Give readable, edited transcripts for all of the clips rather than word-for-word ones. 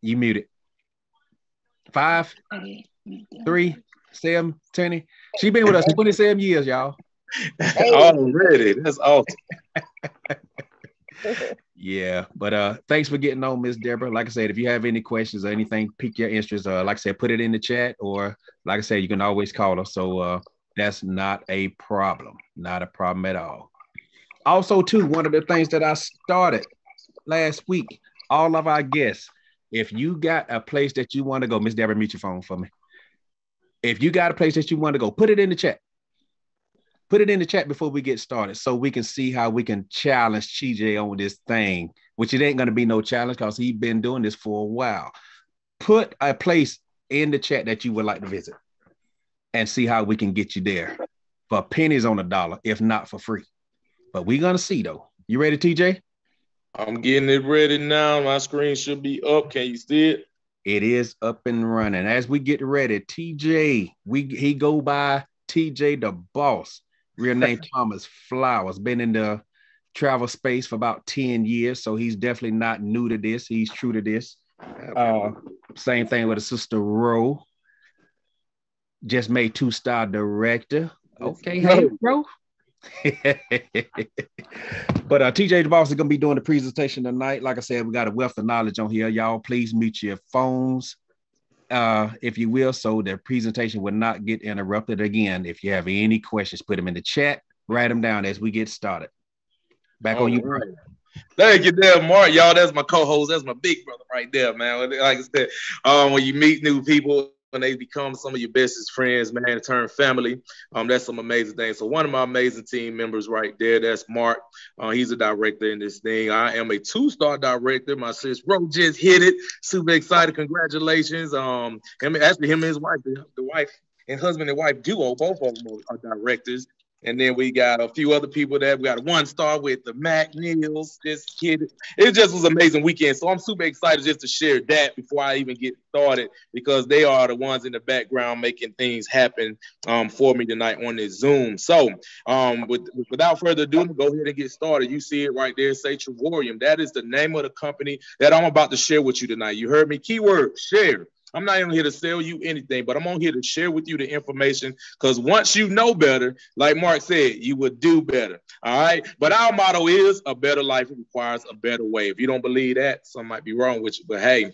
You muted. 5, 3, 7, 10. She been with us 27 years, y'all. Already. That's awesome. Yeah, but thanks for getting on, Miss Deborah. Like I said, if you have any questions or anything pique your interest, like I said, put it in the chat, or like I said, you can always call us. So that's not a problem. Not a problem at all. Also, too, one of the things that I started last week, all of our guests, if you got a place that you want to go, Miss Deborah, mute your phone for me. If you got a place that you want to go, put it in the chat. Put it in the chat before we get started so we can see how we can challenge TJ on this thing, which it ain't going to be no challenge because he's been doing this for a while. Put a place in the chat that you would like to visit and see how we can get you there for pennies on a dollar, if not for free. But we're going to see, though. You ready, TJ? I'm getting it ready now. My screen should be up. Can you see it? It is up and running. As we get ready, TJ, he go by TJ the Boss. Real name Thomas Flowers. Been in the travel space for about 10 years, so he's definitely not new to this. He's true to this. Same thing with his sister Ro. Just made 2-star director. Okay, hey, bro. But TJ the Boss is going to be doing the presentation tonight. Like I said, we got a wealth of knowledge on here. Y'all, please mute your phones, if you will, so the presentation will not get interrupted again. If you have any questions, put them in the chat. Write them down as we get started. Back on you, bro. Thank you there, Mark. Y'all, that's my co-host. That's my big brother right there, man. Like I said, when you meet new people, when they become some of your bestest friends, man, turn family. That's some amazing things. So one of my amazing team members right there, that's Mark. He's a director in this thing. I am a 2-star director. My sis Bro just hit it. Super excited. Congratulations. Him and his wife, the wife and husband and wife duo, both of them are directors. And then we got a few other people that we got a 1-star with the Mac Neals. This kid, it just was an amazing weekend. So I'm super excited just to share that before I even get started, because they are the ones in the background making things happen for me tonight on this Zoom. So without further ado, go ahead and get started. You see it right there, say Travorium. That is the name of the company that I'm about to share with you tonight. You heard me, keyword share. I'm not even here to sell you anything, but I'm on here to share with you the information, because once you know better, like Mark said, you would do better. All right. But our motto is a better life requires a better way. If you don't believe that, something might be wrong with you. But hey,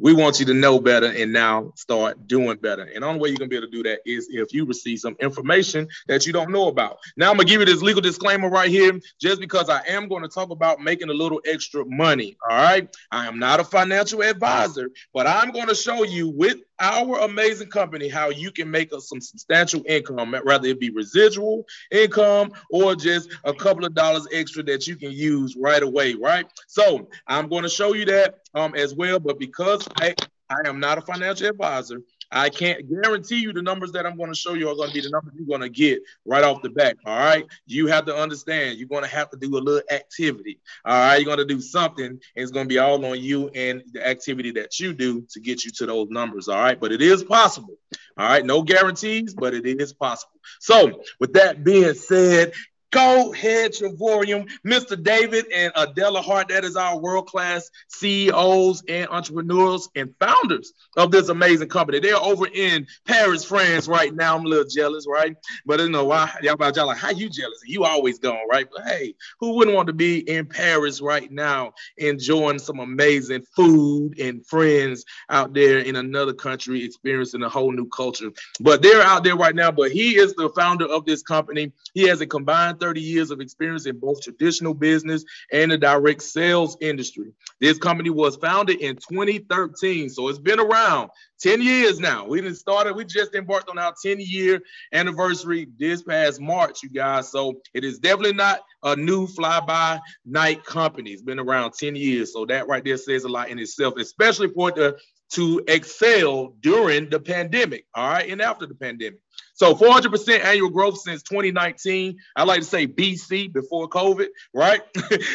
we want you to know better and now start doing better. And the only way you're going to be able to do that is if you receive some information that you don't know about. Now, I'm going to give you this legal disclaimer right here, just because I am going to talk about making a little extra money. All right. I am not a financial advisor, but I'm going to show you with our amazing company how you can make some substantial income, rather it be residual income or just a couple of dollars extra that you can use right away. Right. So I'm going to show you that as well. But because I am not a financial advisor, I can't guarantee you the numbers that I'm going to show you are going to be the numbers you're going to get right off the bat. All right. You have to understand you're going to have to do a little activity. All right. You're going to do something, and it's going to be all on you and the activity that you do to get you to those numbers. All right. But it is possible. All right. No guarantees, but it is possible. So with that being said, go ahead, Travorium, Mr. David and Adela Hart. That is our world-class CEOs and entrepreneurs and founders of this amazing company. They're over in Paris, France right now. I'm a little jealous, right? But you know why? Y'all like, how you jealous? You always gone, right? But hey, who wouldn't want to be in Paris right now, enjoying some amazing food and friends out there in another country, experiencing a whole new culture? But they're out there right now. But he is the founder of this company. He has a combined 30 years of experience in both traditional business and the direct sales industry. This company was founded in 2013, so it's been around 10 years now. We just embarked on our 10-year anniversary this past March, you guys. So it is definitely not a new fly-by-night company. It's been around 10 years. So that right there says a lot in itself, especially for it to excel during the pandemic, all right, and after the pandemic. So 400% annual growth since 2019. I like to say BC, before COVID, right?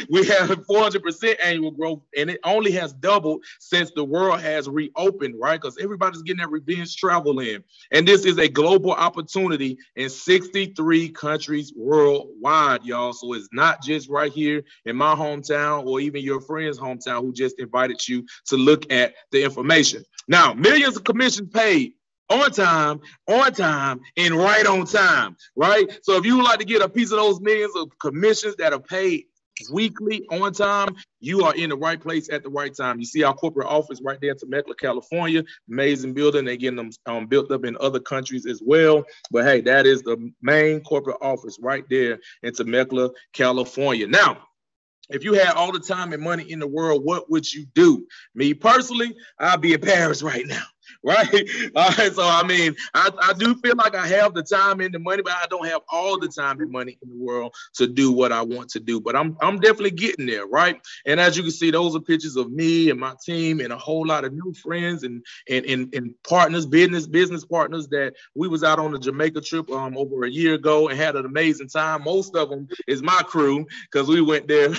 We have 400% annual growth, and it only has doubled since the world has reopened, right? Because everybody's getting that revenge travel in. And this is a global opportunity in 63 countries worldwide, y'all. So it's not just right here in my hometown or even your friend's hometown who just invited you to look at the information. Now, millions of commissions paid on time, and right on time, right? So if you would like to get a piece of those millions of commissions that are paid weekly on time, you are in the right place at the right time. You see our corporate office right there in Temecula, California. Amazing building. They're getting them built up in other countries as well. But hey, that is the main corporate office right there in Temecula, California. Now, if you had all the time and money in the world, what would you do? Me personally, I'd be in Paris right now. Right. All right. So, I mean, I do feel like I have the time and the money, but I don't have all the time and money in the world to do what I want to do. But I'm definitely getting there. Right. And as you can see, those are pictures of me and my team and a whole lot of new friends and partners, business partners that we was out on the Jamaica trip over a year ago and had an amazing time. Most of them is my crew because we went there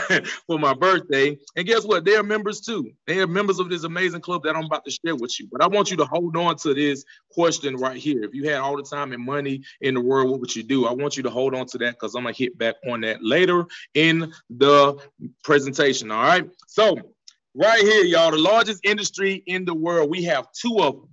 for my birthday. And guess what? They're members too. They are members of this amazing club that I'm about to share with you. But I want you to hold on to this question right here. If you had all the time and money in the world, what would you do? I want you to hold on to that because I'm going to hit back on that later in the presentation. All right. So right here, y'all, the largest industry in the world. We have two of them.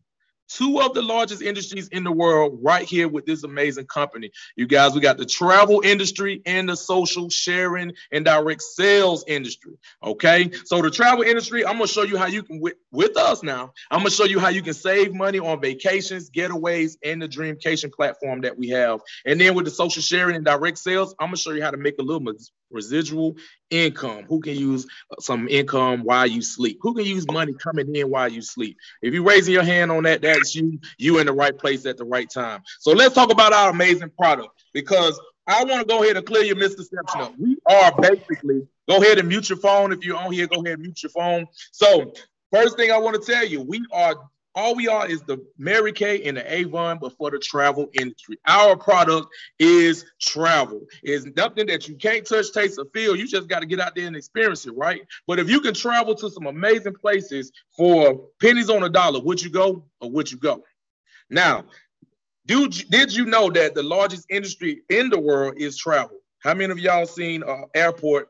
Two of the largest industries in the world right here with this amazing company. You guys, we got the travel industry and the social sharing and direct sales industry. Okay. So the travel industry, I'm going to show you how you can, with us now, I'm going to show you how you can save money on vacations, getaways, and the Dreamcation platform that we have. And then with the social sharing and direct sales, I'm going to show you how to make a little residual income. Who can use some income while you sleep? Who can use money coming in while you sleep? If you're raising your hand on that, that's you in the right place at the right time. So let's talk about our amazing product because I want to go ahead and clear your misconception up. We are basically, go ahead and mute your phone. If you're on here, go ahead and mute your phone. So first thing I want to tell you, all we are is the Mary Kay and the Avon, but for the travel industry. Our product is travel. It's nothing that you can't touch, taste, or feel. You just got to get out there and experience it, right? But if you can travel to some amazing places for pennies on a dollar, would you go or would you go? Now, did you know that the largest industry in the world is travel? How many of y'all seen an airport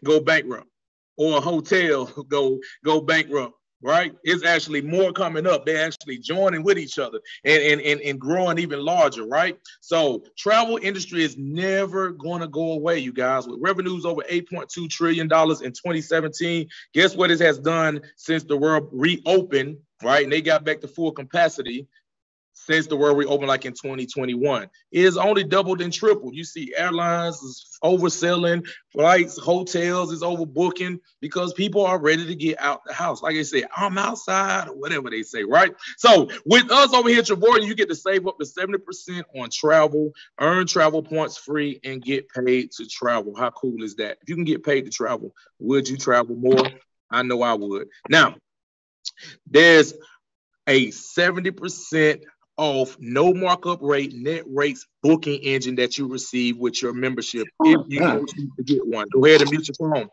go bankrupt or a hotel go bankrupt? Right? It's actually more coming up. They're actually joining with each other and growing even larger, right? So travel industry is never going to go away, you guys. With revenues over $8.2 trillion in 2017, guess what it has done since the world reopened, right? And they got back to full capacity since the world reopened like in 2021. It has only doubled and tripled. You see airlines is overselling, flights, hotels is overbooking because people are ready to get out the house. Like I said, I'm outside or whatever they say, right? So with us over here at Travorium, you get to save up to 70% on travel, earn travel points free, and get paid to travel. How cool is that? If you can get paid to travel, would you travel more? I know I would. Now, there's a 70% off, no markup rate, net rates booking engine that you receive with your membership if you choose to get one. Go ahead and mute your phone.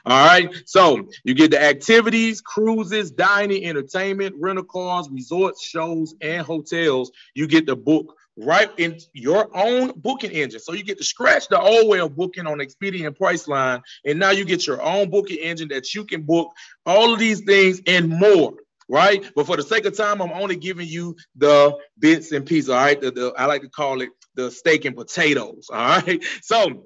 All right. So you get the activities, cruises, dining, entertainment, rental cars, resorts, shows, and hotels. You get the book right in your own booking engine. So you get to scratch the old way of booking on Expedia and Priceline. And now you get your own booking engine that you can book all of these things and more. Right. But for the sake of time, I'm only giving you the bits and pieces. All right. I like to call it the steak and potatoes. All right. So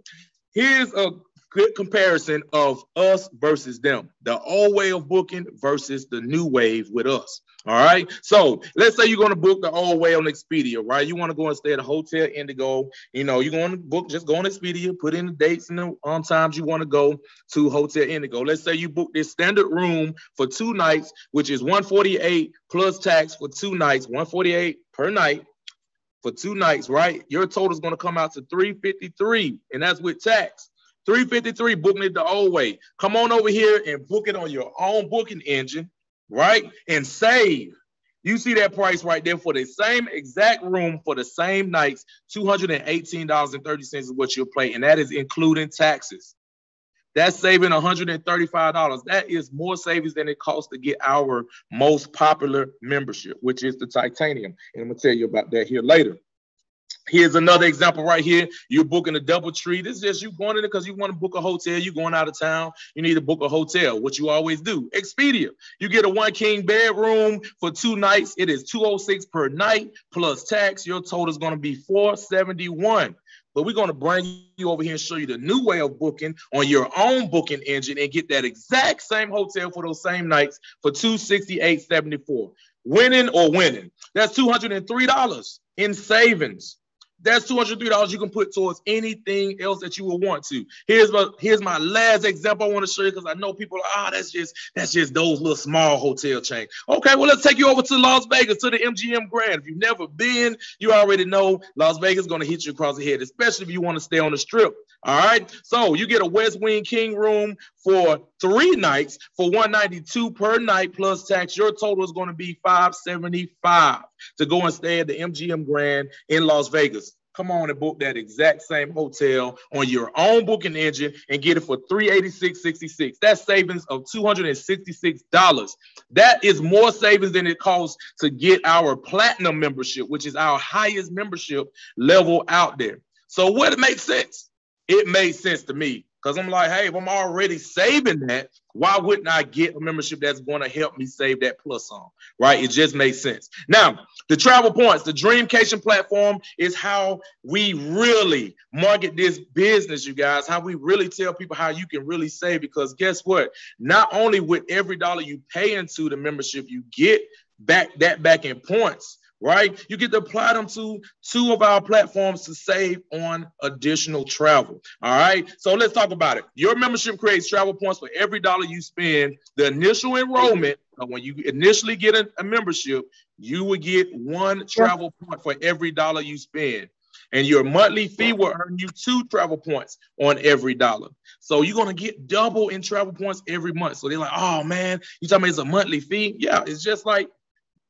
here's a good comparison of us versus them. The old way of booking versus the new wave with us. All right. So let's say you're going to book the old way on Expedia, right? You want to go and stay at a Hotel Indigo. You know, you're going to book, just go on Expedia, put in the dates and the times you want to go to Hotel Indigo. Let's say you book this standard room for 2 nights, which is $148 plus tax for 2 nights, $148 per night for 2 nights, right? Your total is going to come out to $353, and that's with tax. $353 booking it the old way. Come on over here and book it on your own booking engine, right? And save You see that price right there for the same exact room for the same nights, $218.30 is what you'll pay, and that is including taxes. That's saving $135. That is more savings than it costs to get our most popular membership, which is the titanium. And I'm going to tell you about that here later. Here's another example right here. You're booking a DoubleTree. This is just you going in it because you want to book a hotel. You're going out of town. You need to book a hotel, what you always do. Expedia. You get a 1 king bedroom for 2 nights. It is $206 per night plus tax. Your total is going to be $471. But we're going to bring you over here and show you the new way of booking on your own booking engine and get that exact same hotel for those same nights for $268.74. Winning or winning. That's $203 in savings. That's $203 you can put towards anything else that you will want to. Here's my last example I want to show you because I know people are, that's just those little small hotel chains. Okay, well, let's take you over to Las Vegas, to the MGM Grand. If you've never been, you already know Las Vegas is going to hit you across the head, especially if you want to stay on the strip. All right, so you get a West Wing King room for 3 nights for $192 per night plus tax. Your total is going to be $575 to go and stay at the MGM Grand in Las Vegas. Come on and book that exact same hotel on your own booking engine and get it for $386.66. That's savings of $266. That is more savings than it costs to get our platinum membership, which is our highest membership level out there. So what it makes sense? It made sense to me because I'm like, hey, if I'm already saving that, why wouldn't I get a membership that's going to help me save that plus on, right? It just makes sense. Now, the travel points, the Dreamcation platform is how we really market this business, you guys, how we really tell people how you can really save, because guess what? Not only with every dollar you pay into the membership, you get back in points. Right? You get to apply them to 2 of our platforms to save on additional travel. All right. So let's talk about it. Your membership creates travel points for every dollar you spend. The initial enrollment, when you initially get a membership, you will get 1 travel point for every dollar you spend. And your monthly fee will earn you 2 travel points on every dollar. So you're going to get double in travel points every month. So they're like, oh, man, you talking about it's a monthly fee? Yeah, it's just like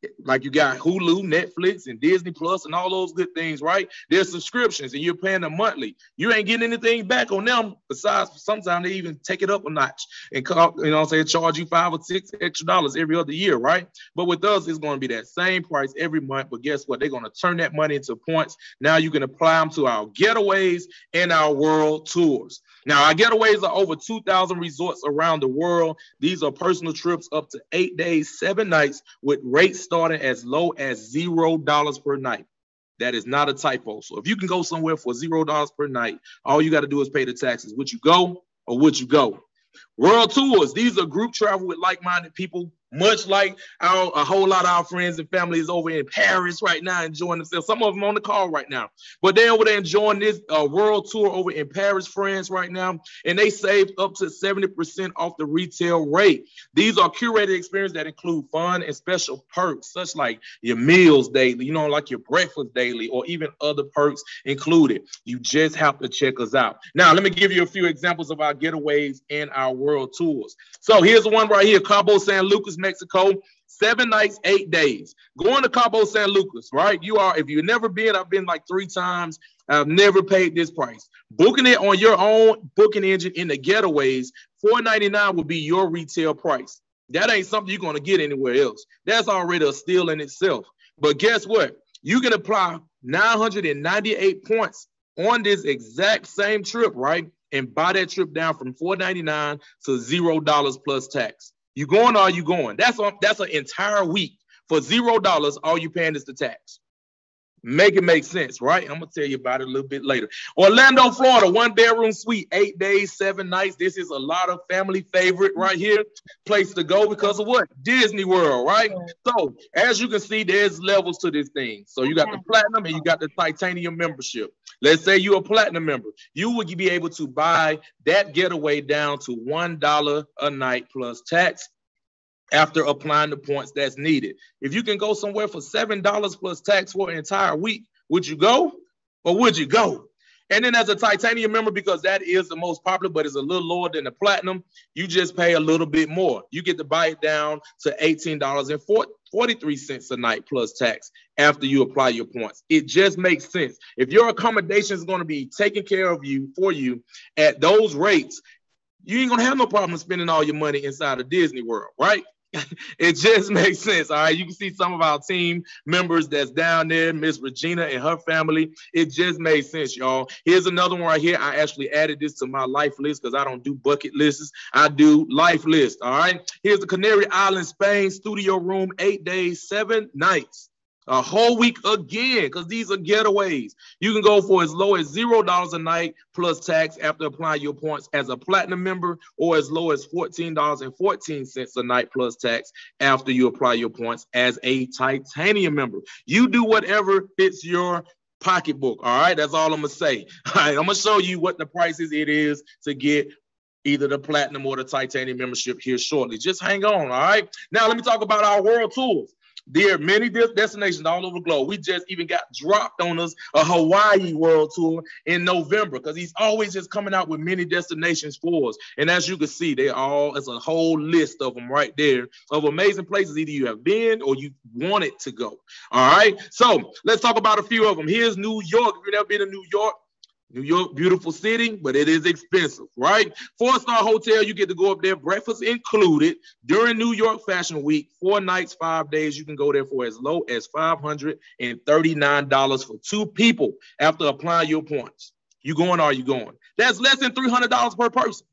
you got Hulu, Netflix, and Disney Plus, and all those good things, right? There's subscriptions, and you're paying them monthly. You ain't getting anything back on them. Besides, sometimes they even take it up a notch and charge you $5 or $6 extra every other year, right? But with us, it's going to be that same price every month. But guess what? They're going to turn that money into points. Now you can apply them to our getaways and our world tours. Now, our getaways are over 2,000 resorts around the world. These are personal trips up to 8 days, 7 nights with rates starting as low as $0 per night. That is not a typo. So if you can go somewhere for $0 per night, all you got to do is pay the taxes. Would you go or would you go? World tours. These are group travel with like-minded people, much like a whole lot of our friends and families over in Paris right now enjoying themselves. Some of them on the call right now. But they're over there enjoying this world tour over in Paris, France right now. And they saved up to 70% off the retail rate. These are curated experiences that include fun and special perks, such like your meals daily, like your breakfast daily, or even other perks included. You just have to check us out. Now, let me give you a few examples of our getaways and our world tours. So here's the one right here, Cabo San Lucas, Mexico, 7 nights, 8 days. Going to Cabo San Lucas, right? If you've never been, I've been like 3 times. I've never paid this price. Booking it on your own booking engine in the getaways, $499 will be your retail price. That ain't something you're going to get anywhere else. That's already a steal in itself. But guess what? You can apply 998 points on this exact same trip, right? And buy that trip down from $499 to $0 plus tax. You going or are you going? That's an entire week for $0. All you paying is the tax. Make it make sense, right? I'm going to tell you about it a little bit later. Orlando, Florida, 1-bedroom suite, 8 days, 7 nights. This is a lot of family favorite right here. Place to go because of what? Disney World, right? So as you can see, there's levels to this thing. So you got the platinum and you got the titanium membership. Let's say you're a platinum member. You would be able to buy that getaway down to $1 a night plus tax after applying the points that's needed. If you can go somewhere for $7 plus tax for an entire week, would you go or would you go? And then as a titanium member, because that is the most popular, but it's a little lower than the platinum, you just pay a little bit more. You get to buy it down to $18.43 a night plus tax after you apply your points. It just makes sense. If your accommodation is going to be taken care of you for you at those rates, you ain't going to have no problem spending all your money inside of Disney World, right? It just makes sense. All right. You can see some of our team members that's down there, Miss Regina and her family. It just made sense, y'all. Here's another one right here. I actually added this to my life list because I don't do bucket lists. I do life lists. All right. Here's the Canary Islands, Spain, studio room, 8 days, 7 nights. A whole week again, because these are getaways. You can go for as low as $0 a night plus tax after applying your points as a platinum member, or as low as $14.14 a night plus tax after you apply your points as a titanium member. You do whatever fits your pocketbook. All right, that's all I'm gonna say. All right, I'm gonna show you what the prices it is to get either the platinum or the titanium membership here shortly. Just hang on. All right. Now let me talk about our world tours. There are many destinations all over the globe. We just even got dropped on us a Hawaii world tour in November, because he's always just coming out with many destinations for us. And as you can see, they all, it's a whole list of them right there of amazing places either you have been or you wanted to go. All right. So let's talk about a few of them. Here's New York. If you've never been to New York, beautiful city, but it is expensive, right? 4-star hotel, you get to go up there, breakfast included during New York Fashion Week, 4 nights, 5 days. You can go there for as low as $539 for 2 people after applying your points. You going or are you going? That's less than $300 per person.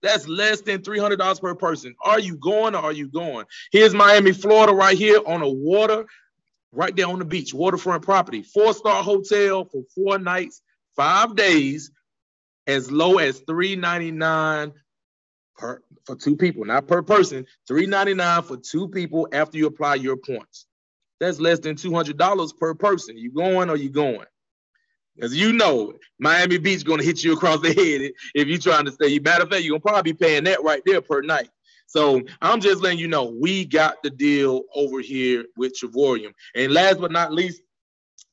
That's less than $300 per person. Are you going or are you going? Here's Miami, Florida, right here on the water, right there on the beach, waterfront property. 4-star hotel for 4 nights, 5 days, as low as $399 for 2 people, not per person. $399 for 2 people after you apply your points. That's less than $200 per person. You going or you going? As you know, Miami Beach going to hit you across the head if you're trying to stay. Matter of fact, you're going to probably be paying that right there per night. So I'm just letting you know, we got the deal over here with Travorium. And last but not least,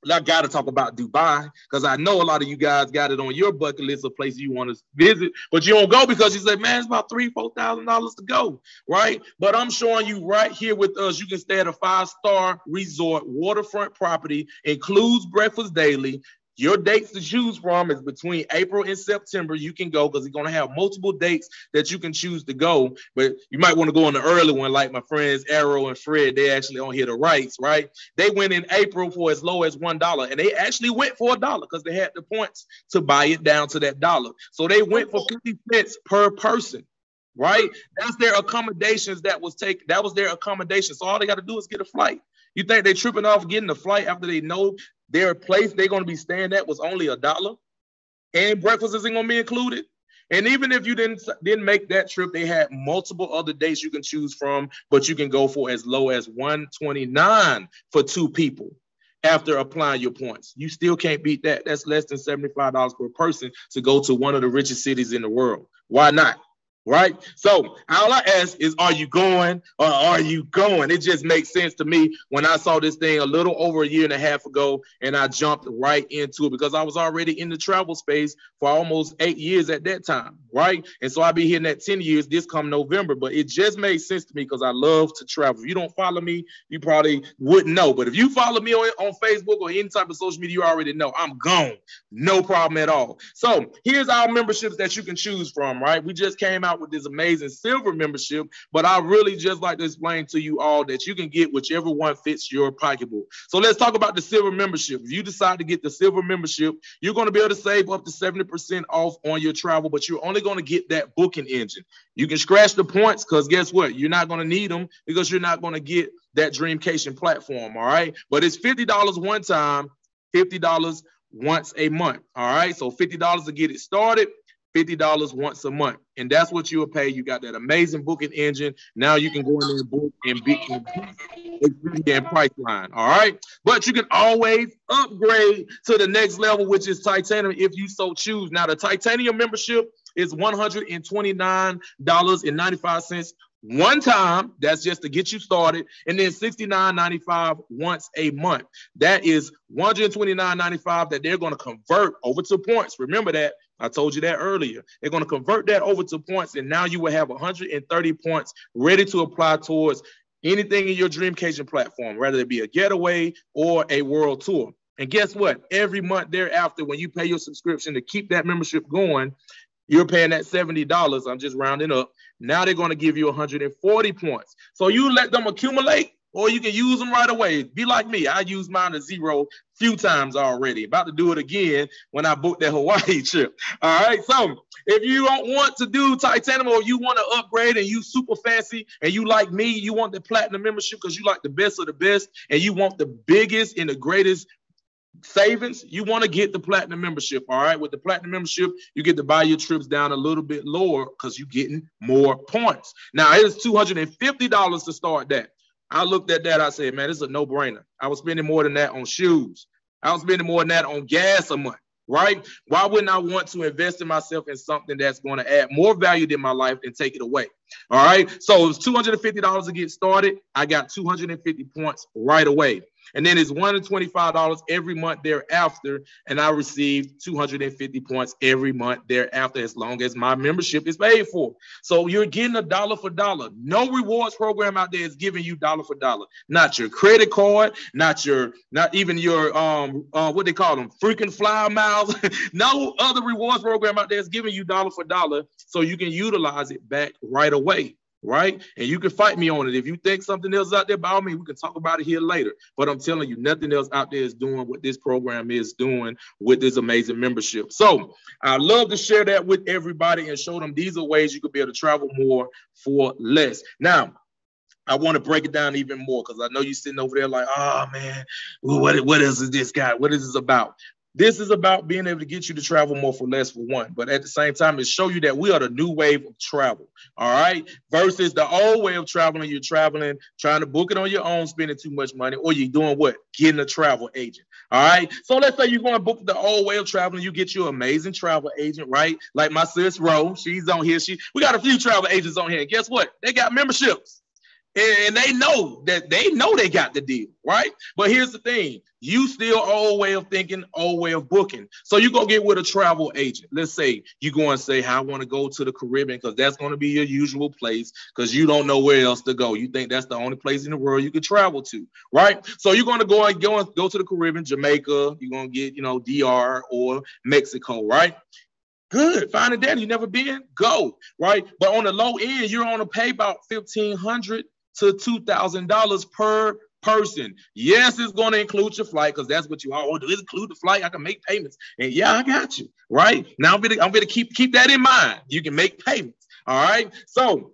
I got to talk about Dubai, because I know a lot of you guys got it on your bucket list of places you want to visit, but you don't go because you say, man, it's about $3,000-$4,000 to go, right? But I'm showing you right here with us, you can stay at a 5-star resort, waterfront property, includes breakfast daily. Your dates to choose from is between April and September. You can go because it's going to have multiple dates that you can choose to go. But you might want to go on the early one, like my friends Arrow and Fred. They actually on here the rights, right? They went in April for as low as $1, and they actually went for $1 because they had the points to buy it down to that $1. So they went for 50 cents per person, right? That's their accommodations that was taken. That was their accommodation. So all they got to do is get a flight. You think they tripping off getting a flight after they know their place they're going to be staying at was only $1 and breakfast isn't going to be included? And even if you didn't make that trip, they had multiple other dates you can choose from, but you can go for as low as $129 for 2 people after applying your points. You still can't beat that. That's less than $75 per person to go to one of the richest cities in the world. Why not? Right? So all I ask is, are you going or are you going? It just makes sense to me when I saw this thing a little over a year and a half ago, and I jumped right into it because I was already in the travel space for almost 8 years at that time, right? And so I'll be here in that 10 years this come November, but it just made sense to me because I love to travel. If you don't follow me, you probably wouldn't know, but if you follow me on Facebook or any type of social media, you already know I'm gone. No problem at all. So here's our memberships that you can choose from, right? We just came out with this amazing silver membership, but I really just like to explain to you all that you can get whichever one fits your pocketbook. So let's talk about the silver membership. If you decide to get the silver membership, you're going to be able to save up to 70% off on your travel, but you're only going to get that booking engine. You can scratch the points because guess what? You're not going to need them because you're not going to get that Dreamcation platform, all right? But it's $50 one time, $50 once a month, all right? So $50 to get it started, $50 once a month. And that's what you'll pay. You got that amazing booking engine. Now you can go in there and book and beat and Priceline. All right. But you can always upgrade to the next level, which is titanium if you so choose. Now, the titanium membership is $129.95 one time. That's just to get you started. And then $69.95 once a month. That is $129.95 that they're going to convert over to points. Remember that. I told you that earlier. They're going to convert that over to points, and now you will have 130 points ready to apply towards anything in your Dreamcation platform, whether it be a getaway or a world tour. And guess what? Every month thereafter, when you pay your subscription to keep that membership going, you're paying that $70. I'm just rounding up. Now they're going to give you 140 points. So you let them accumulate, or you can use them right away. Be like me. I used mine to zero a few times already. About to do it again when I booked that Hawaii trip. All right. So if you don't want to do titanium, or you want to upgrade and you super fancy, and you like me, you want the platinum membership because you like the best of the best, and you want the biggest and the greatest savings, you want to get the platinum membership. All right, with the platinum membership, you get to buy your trips down a little bit lower because you're getting more points. Now it's $250 to start that. I looked at that, I said, man, this is a no-brainer. I was spending more than that on shoes. I was spending more than that on gas a month, right? Why wouldn't I want to invest in myself in something that's going to add more value to my life and take it away? All right, so it's $250 to get started. I got 250 points right away. And then it's $125 every month thereafter, and I received 250 points every month thereafter, as long as my membership is paid for. So you're getting a dollar for dollar. No rewards program out there is giving you dollar for dollar. Not your credit card, not even your what they call them, freaking flyer miles. No other rewards program out there is giving you dollar for dollar, so you can utilize it back right away. Right? And you can fight me on it. If you think something else out there, by all means, we can talk about it here later. But I'm telling you, nothing else out there is doing what this program is doing with this amazing membership. So I love to share that with everybody and show them these are ways you could be able to travel more for less. Now, I want to break it down even more because I know you're sitting over there like, oh, man, what is this guy? What is this about? This is about being able to get you to travel more for less, for one. But at the same time, it show you that we are the new wave of travel, all right? Versus the old way of traveling. You're traveling, trying to book it on your own, spending too much money, or you're doing what? Getting a travel agent, all right? So let's say you're going to book the old way of traveling. You get your amazing travel agent, right? Like my sis, Ro, she's on here. We got a few travel agents on here. And guess what? They got memberships. And they know they got the deal, right? But here's the thing. You still old way of thinking, old way of booking. So you go get with a travel agent. Let's say you go and say, I want to go to the Caribbean because that's going to be your usual place because you don't know where else to go. You think that's the only place in the world you could travel to, right? So you're going to go to the Caribbean, Jamaica. You're going to get, DR or Mexico, right? Good. Find a daddy. You never been? Go, right? But on the low end, you're going to pay about $1,500 to $2,000 per person. Yes, it's going to include your flight because that's what you all do. Is include the flight. I can make payments. And yeah, I got you. Right now, I'm gonna keep that in mind. You can make payments. All right. So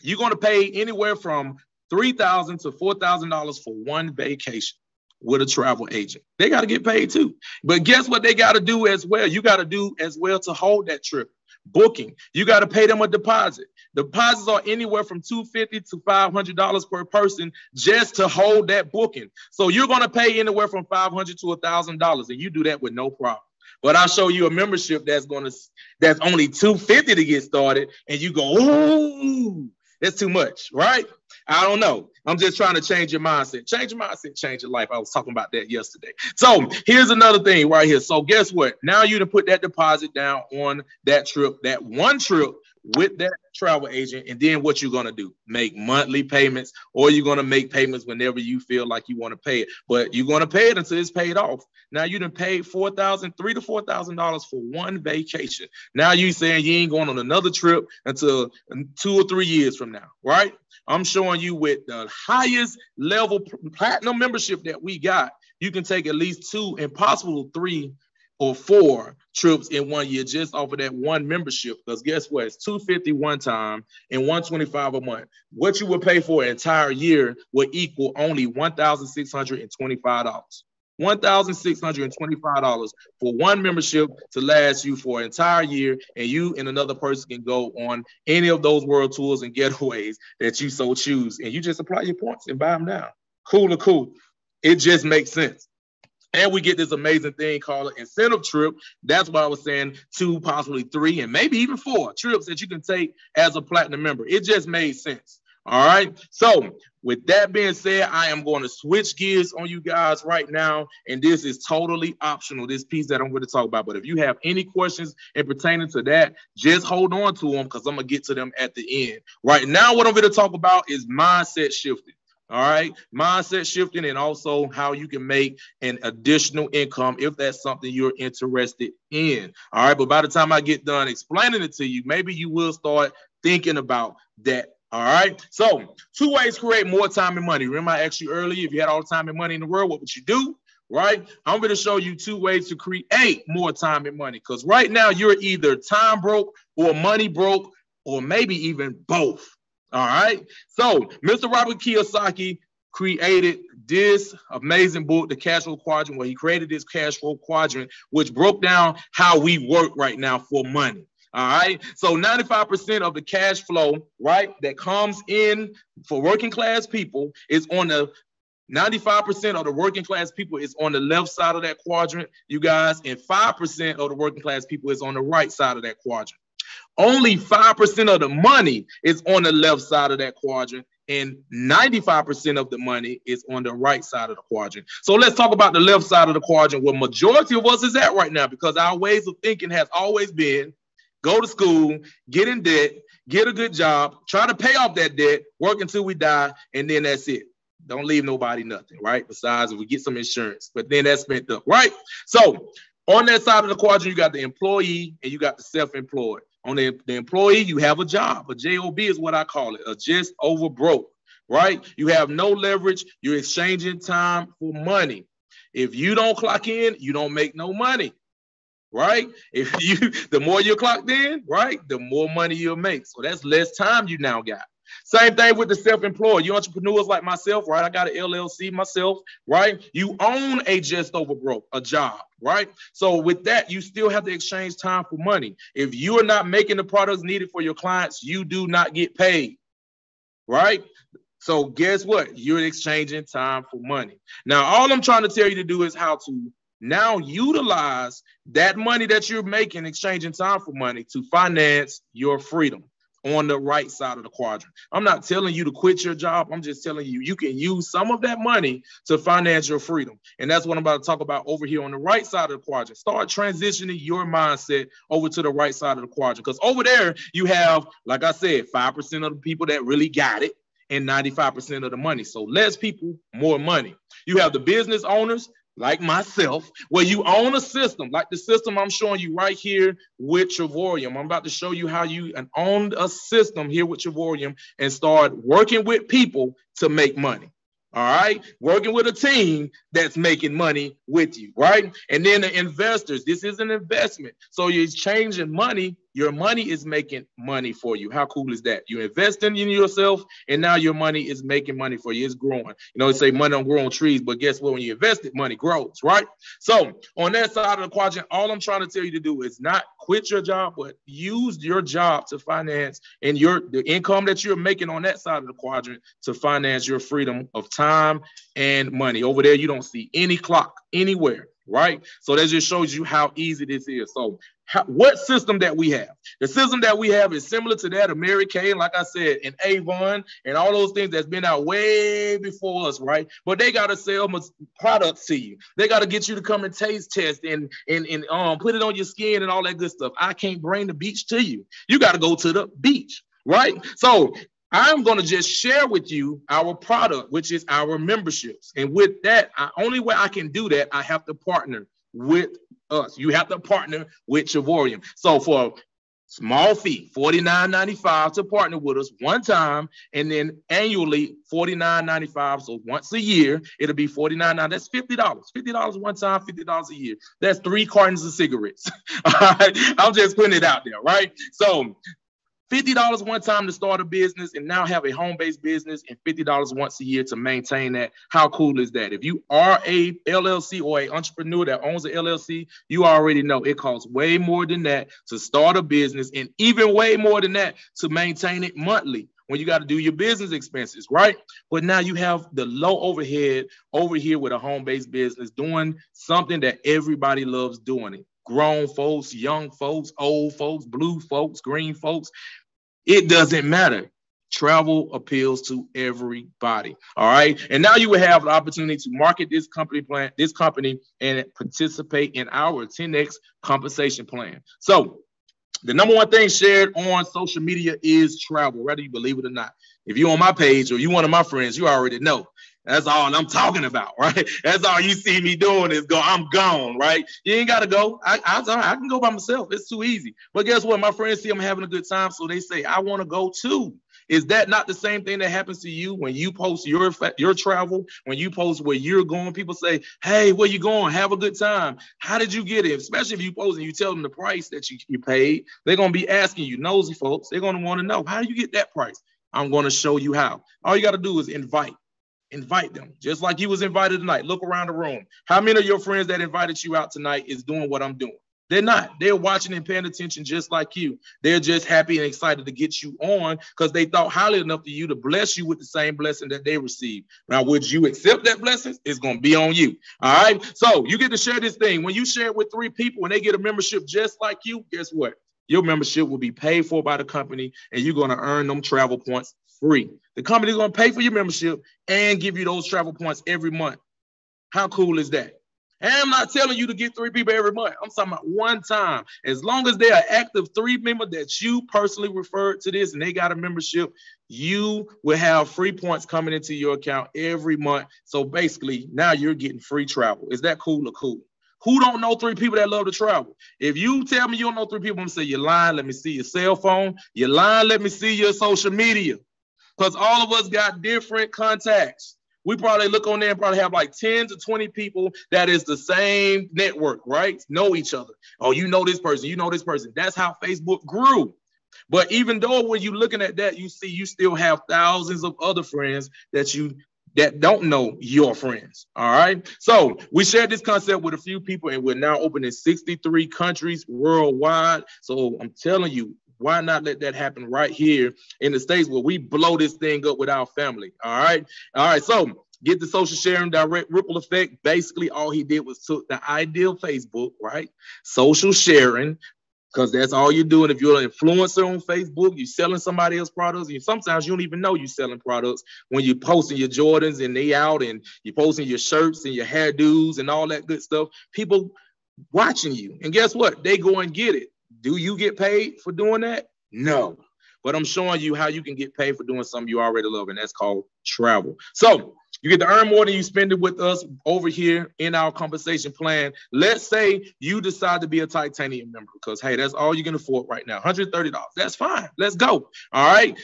you're going to pay anywhere from $3,000 to $4,000 for one vacation with a travel agent. They got to get paid too. But guess what they got to do as well? You got to do as well to hold that trip. Booking. You got to pay them a deposit. Deposits are anywhere from $250 to $500 per person just to hold that booking. So you're going to pay anywhere from $500 to $1,000, and you do that with no problem. But I'll show you a membership that's only $250 to get started, and you go, ooh, that's too much, right? I don't know. I'm just trying to change your mindset. Change your mindset, change your life. I was talking about that yesterday. So here's another thing right here. So guess what? Now you to put that deposit down on that trip, that one trip with that travel agent. And then what you're going to do? Make monthly payments, or you're going to make payments whenever you feel like you want to pay it. But you're going to pay it until it's paid off. Now you done paid $3,000 to $4,000 for one vacation. Now you saying you ain't going on another trip until 2 or 3 years from now, right? I'm showing you with the highest level platinum membership that we got, you can take at least 2 and possible 3 or 4 trips in 1 year just off of that one membership. Because guess what? It's $250 one time and $125 a month. What you would pay for an entire year would equal only $1,625. $1,625 for one membership to last you for an entire year, and you and another person can go on any of those world tours and getaways that you so choose, and you just apply your points and buy them down. Cool. It just makes sense. And we get this amazing thing called an incentive trip. That's why I was saying 2, possibly 3, and maybe even 4 trips that you can take as a platinum member. It just made sense. All right. So with that being said, I am going to switch gears on you guys right now. And this is totally optional, this piece that I'm going to talk about. But if you have any questions in pertaining to that, just hold on to them because I'm going to get to them at the end. Right now, what I'm going to talk about is mindset shifting. All right. Mindset shifting, and also how you can make an additional income if that's something you're interested in. All right. But by the time I get done explaining it to you, maybe you will start thinking about that. All right. So 2 ways to create more time and money. Remember, I asked you earlier, if you had all the time and money in the world, what would you do? Right. I'm going to show you 2 ways to create more time and money, because right now you're either time broke or money broke, or maybe even both. All right. So Mr. Robert Kiyosaki created this amazing book, The Cash Flow Quadrant, where he created this cash flow quadrant, which broke down how we work right now for money. All right. So 95% of the cash flow, right, that comes in for working class people is on the 95% of the working class people is on the left side of that quadrant, you guys, and 5% of the working class people is on the right side of that quadrant. Only 5% of the money is on the left side of that quadrant, and 95% of the money is on the right side of the quadrant. So let's talk about the left side of the quadrant, where majority of us is at right now, because our ways of thinking has always been go to school, get in debt, get a good job, try to pay off that debt, work until we die, and then that's it. Don't leave nobody nothing, right? Besides, if we get some insurance, but then that's spent up, right? So on that side of the quadrant, you got the employee and you got the self-employed. On the employee, you have a job. A job is what I call it, a just over broke, right? You have no leverage. You're exchanging time for money. If you don't clock in, you don't make no money, right? The more you're clocked in, right, the more money you'll make. So that's less time you now got. Same thing with the self-employed. You entrepreneurs like myself, right? I got an LLC myself, right? You own a just over broke, a job, right? So with that, you still have to exchange time for money. If you are not making the products needed for your clients, you do not get paid, right? So guess what? You're exchanging time for money. Now, all I'm trying to tell you to do is how to now utilize that money that you're making, exchanging time for money, to finance your freedom on the right side of the quadrant. I'm not telling you to quit your job. I'm just telling you, you can use some of that money to finance your freedom. And that's what I'm about to talk about over here on the right side of the quadrant. Start transitioning your mindset over to the right side of the quadrant. Because over there, you have, like I said, 5% of the people that really got it and 95% of the money. So less people, more money. You have the business owners, like myself, where you own a system, like the system I'm showing you right here with Travorium. I'm about to show you how you own a system here with Travorium and start working with people to make money. All right, working with a team that's making money with you, right? And then the investors, this is an investment. So you're changing money. Your money is making money for you. How cool is that? You're investing in yourself, and now your money is making money for you. It's growing. You know, they say money don't grow on trees, but guess what? When you invest it, money grows, right? So on that side of the quadrant, all I'm trying to tell you to do is not quit your job, but use your job to finance and the income that you're making on that side of the quadrant to finance your freedom of time and money. Over there, you don't see any clock anywhere, right? So that just shows you how easy this is. So what system that we have? The system that we have is similar to that of Mary Kay, like I said, and Avon, and all those things that's been out way before us, right? But they got to sell products to you. They got to get you to come and taste test and put it on your skin and all that good stuff. I can't bring the beach to you. You got to go to the beach, right? So I'm going to just share with you our product, which is our memberships. And with that, only way I can do that, I have to partner with us. You have to partner with Travorium. So for a small fee, $49.95 to partner with us one time, and then annually $49.95. So once a year, it'll be $49.95. That's $50. $50 one time, $50 a year. That's 3 cartons of cigarettes. All right. I'm just putting it out there, right? So $50 one time to start a business and now have a home-based business, and $50 once a year to maintain that. How cool is that? If you are a LLC or an entrepreneur that owns an LLC, you already know it costs way more than that to start a business, and even way more than that to maintain it monthly. when you got to do your business expenses, right? But now you have the low overhead over here with a home-based business doing something that everybody loves doing it. Grown folks, young folks, old folks, blue folks, green folks. It doesn't matter. Travel appeals to everybody. All right. And now you will have the opportunity to market this company and participate in our 10X compensation plan. So the number one thing shared on social media is travel, whether you believe it or not. If you're on my page or you one of my friends, you already know. That's all I'm talking about, right? That's all you see me doing is I'm gone, right? You ain't got to go. I can go by myself. It's too easy. But guess what? My friends see I'm having a good time, so they say, I want to go too. Is that not the same thing that happens to you when you post your travel, when you post where you're going? People say, hey, where you going? Have a good time. How did you get it? Especially if you post and you tell them the price that you paid. They're going to be asking you, nosy folks. They're going to want to know, how do you get that price? I'm going to show you how. All you got to do is invite them, just like you was invited tonight. Look around the room. How many of your friends that invited you out tonight is doing what I'm doing? They're not. They're watching and paying attention just like you. They're just happy and excited to get you on because they thought highly enough of you to bless you with the same blessing that they received. Now, would you accept that blessing? It's going to be on you. All right. So you get to share this thing. When you share it with 3 people and they get a membership just like you, guess what? Your membership will be paid for by the company and you're going to earn them travel points free. The company is going to pay for your membership and give you those travel points every month. How cool is that? And I'm not telling you to get 3 people every month. I'm talking about one time. As long as they're an active 3 member that you personally referred to this and they got a membership, you will have free points coming into your account every month. So basically, now you're getting free travel. Is that cool or cool? Who don't know 3 people that love to travel? If you tell me you don't know 3 people, I'm going to say you're lying. Let me see your cell phone. You're lying. Let me see your social media. Because all of us got different contacts. We probably look on there and probably have like 10 to 20 people that is the same network, right? Know each other. Oh, you know this person. You know this person. That's how Facebook grew. But even though when you're looking at that, you see you still have thousands of other friends that don't know your friends. All right. So we shared this concept with a few people and we're now open in 63 countries worldwide. So I'm telling you, why not let that happen right here in the States where we blow this thing up with our family? All right. All right. So get the social sharing direct ripple effect. Basically, all he did was took the ideal Facebook, right? Social sharing, because that's all you're doing. If you're an influencer on Facebook, you're selling somebody else's products. And sometimes you don't even know you're selling products when you're posting your Jordans and they out and you're posting your shirts and your hairdos and all that good stuff. People watching you. And guess what? They go and get it. Do you get paid for doing that? No. But I'm showing you how you can get paid for doing something you already love, and that's called travel. So you get to earn more than you spend it with us over here in our compensation plan. Let's say you decide to be a titanium member because, hey, that's all you can afford right now, $130. That's fine. Let's go. All right.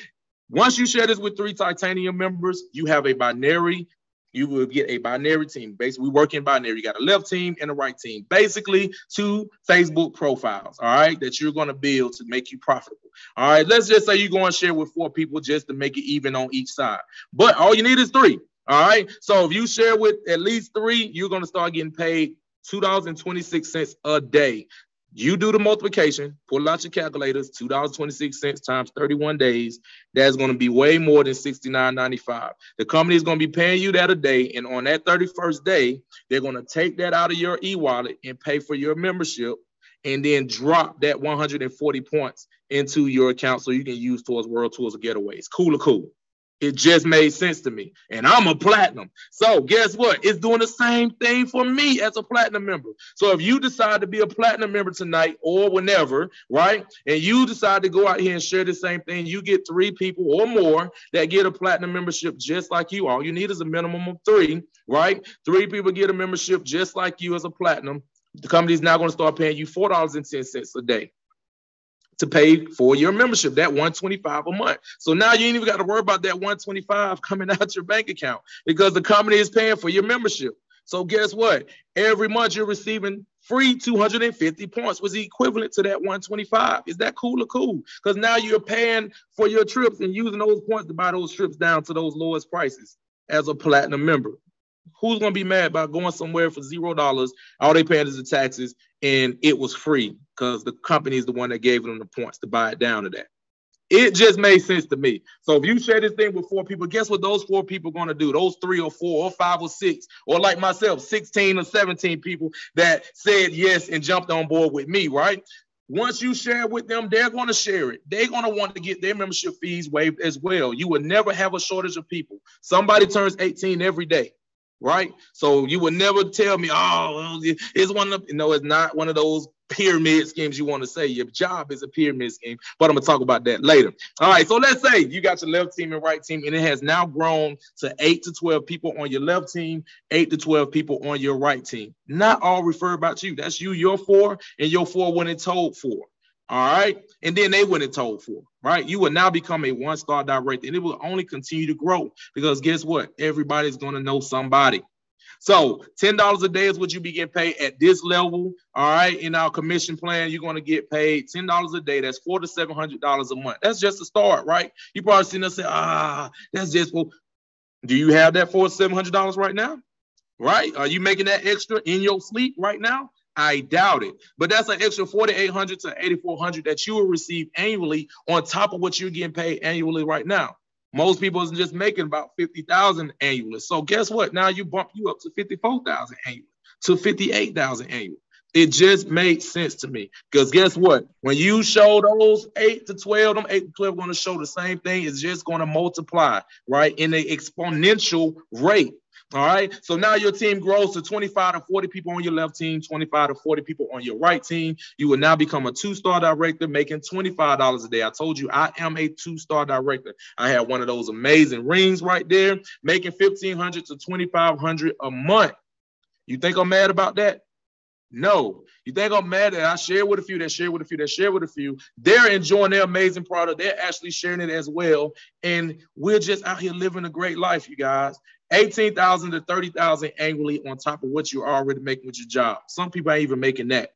Once you share this with 3 titanium members, you have a binary. You will get a binary team. Basically, we work in binary. You got a left team and a right team. Basically, 2 Facebook profiles, all right, that you're going to build to make you profitable. All right, let's just say you're going to share with 4 people just to make it even on each side. But all you need is 3, all right? So if you share with at least 3, you're going to start getting paid $2.26 a day. You do the multiplication, pull out your calculators, $2.26 times 31 days. That's going to be way more than $69.95. The company is going to be paying you that a day. And on that 31st day, they're going to take that out of your e-wallet and pay for your membership and then drop that 140 points into your account so you can use towards world tours or getaways. Cool or cool? It just made sense to me. And I'm a platinum. So guess what? It's doing the same thing for me as a platinum member. So if you decide to be a platinum member tonight or whenever, right? And you decide to go out here and share the same thing, you get 3 people or more that get a platinum membership just like you. All you need is a minimum of 3, right? 3 people get a membership just like you as a platinum. The company is now going to start paying you $4.10 a day to pay for your membership, that $125 a month. So now you ain't even got to worry about that $125 coming out your bank account because the company is paying for your membership. So guess what? Every month you're receiving free 250 points, was equivalent to that 125. Is that cool or cool? Because now you're paying for your trips and using those points to buy those trips down to those lowest prices as a platinum member. Who's going to be mad about going somewhere for $0? All they paying is the taxes and it was free because the company is the one that gave them the points to buy it down to that. It just made sense to me. So if you share this thing with 4 people, guess what those 4 people are going to do? Those 3 or 4 or 5 or 6, or like myself, 16 or 17 people that said yes and jumped on board with me, right? Once you share with them, they're going to share it. They're going to want to get their membership fees waived as well. You will never have a shortage of people. Somebody turns 18 every day, right? So you would never tell me, oh, it's one of, no, it's not one of those pyramid schemes you want to say. Your job is a pyramid scheme, but I'm going to talk about that later. All right, so let's say you got your left team and right team, and it has now grown to 8 to 12 people on your left team, 8 to 12 people on your right team. Not all refer about you. That's you, your 4, and your 4 went and told 4. All right, and then they went and told 4, right? You will now become a 1-star director, and it will only continue to grow because guess what? Everybody's going to know somebody. So $10 a day is what you be getting paid at this level. All right. In our commission plan, you're going to get paid $10 a day. That's $400 to $700 a month. That's just a start, right? You probably seen us say, that's just, well, do you have that $400 to $700 right now? Right? Are you making that extra in your sleep right now? I doubt it. But that's an extra $4,800 to $8,400 that you will receive annually on top of what you're getting paid annually right now. Most people is just making about $50,000 annually. So guess what? Now you bump you up to $54,000 annually, to $58,000 annually. It just made sense to me because guess what? When you show those 8 to 12, them 8 to 12 are going to show the same thing. It's just going to multiply, right, in an exponential rate. All right. So now your team grows to 25 to 40 people on your left team, 25 to 40 people on your right team. You will now become a 2-star director making $25 a day. I told you I am a 2-star director. I have one of those amazing rings right there, making $1,500 to $2,500 a month. You think I'm mad about that? No. You think I'm mad that I share with a few, that share with a few, that share with a few? They're enjoying their amazing product. They're actually sharing it as well. And we're just out here living a great life, you guys. $18,000 to $30,000 annually on top of what you're already making with your job. Some people ain't even making that.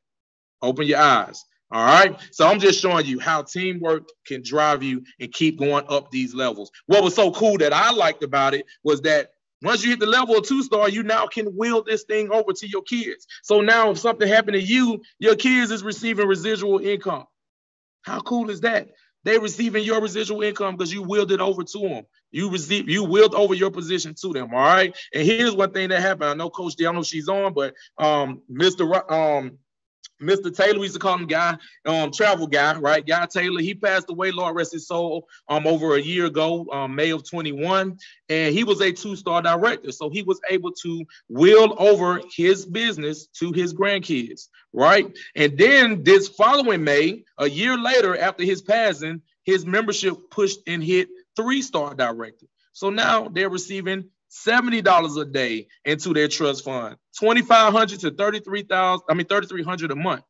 Open your eyes. All right. So I'm just showing you how teamwork can drive you and keep going up these levels. What was so cool that I liked about it was that once you hit the level of 2-star, you now can wield this thing over to your kids. So now if something happened to you, your kids is receiving residual income. How cool is that? They're receiving your residual income because you willed it over to them. You willed over your position to them. All right. And here's one thing that happened. I know Coach D, I don't know if she's on, but Mr. Taylor, we used to call him Guy, travel guy, right? Guy Taylor, he passed away, Lord rest his soul, over a year ago, May of 21. And he was a 2-star director. So he was able to will over his business to his grandkids, right? And then this following May, a year later after his passing, his membership pushed and hit 3-star director. So now they're receiving $70 a day into their trust fund, $2,500 to $3,300 a month.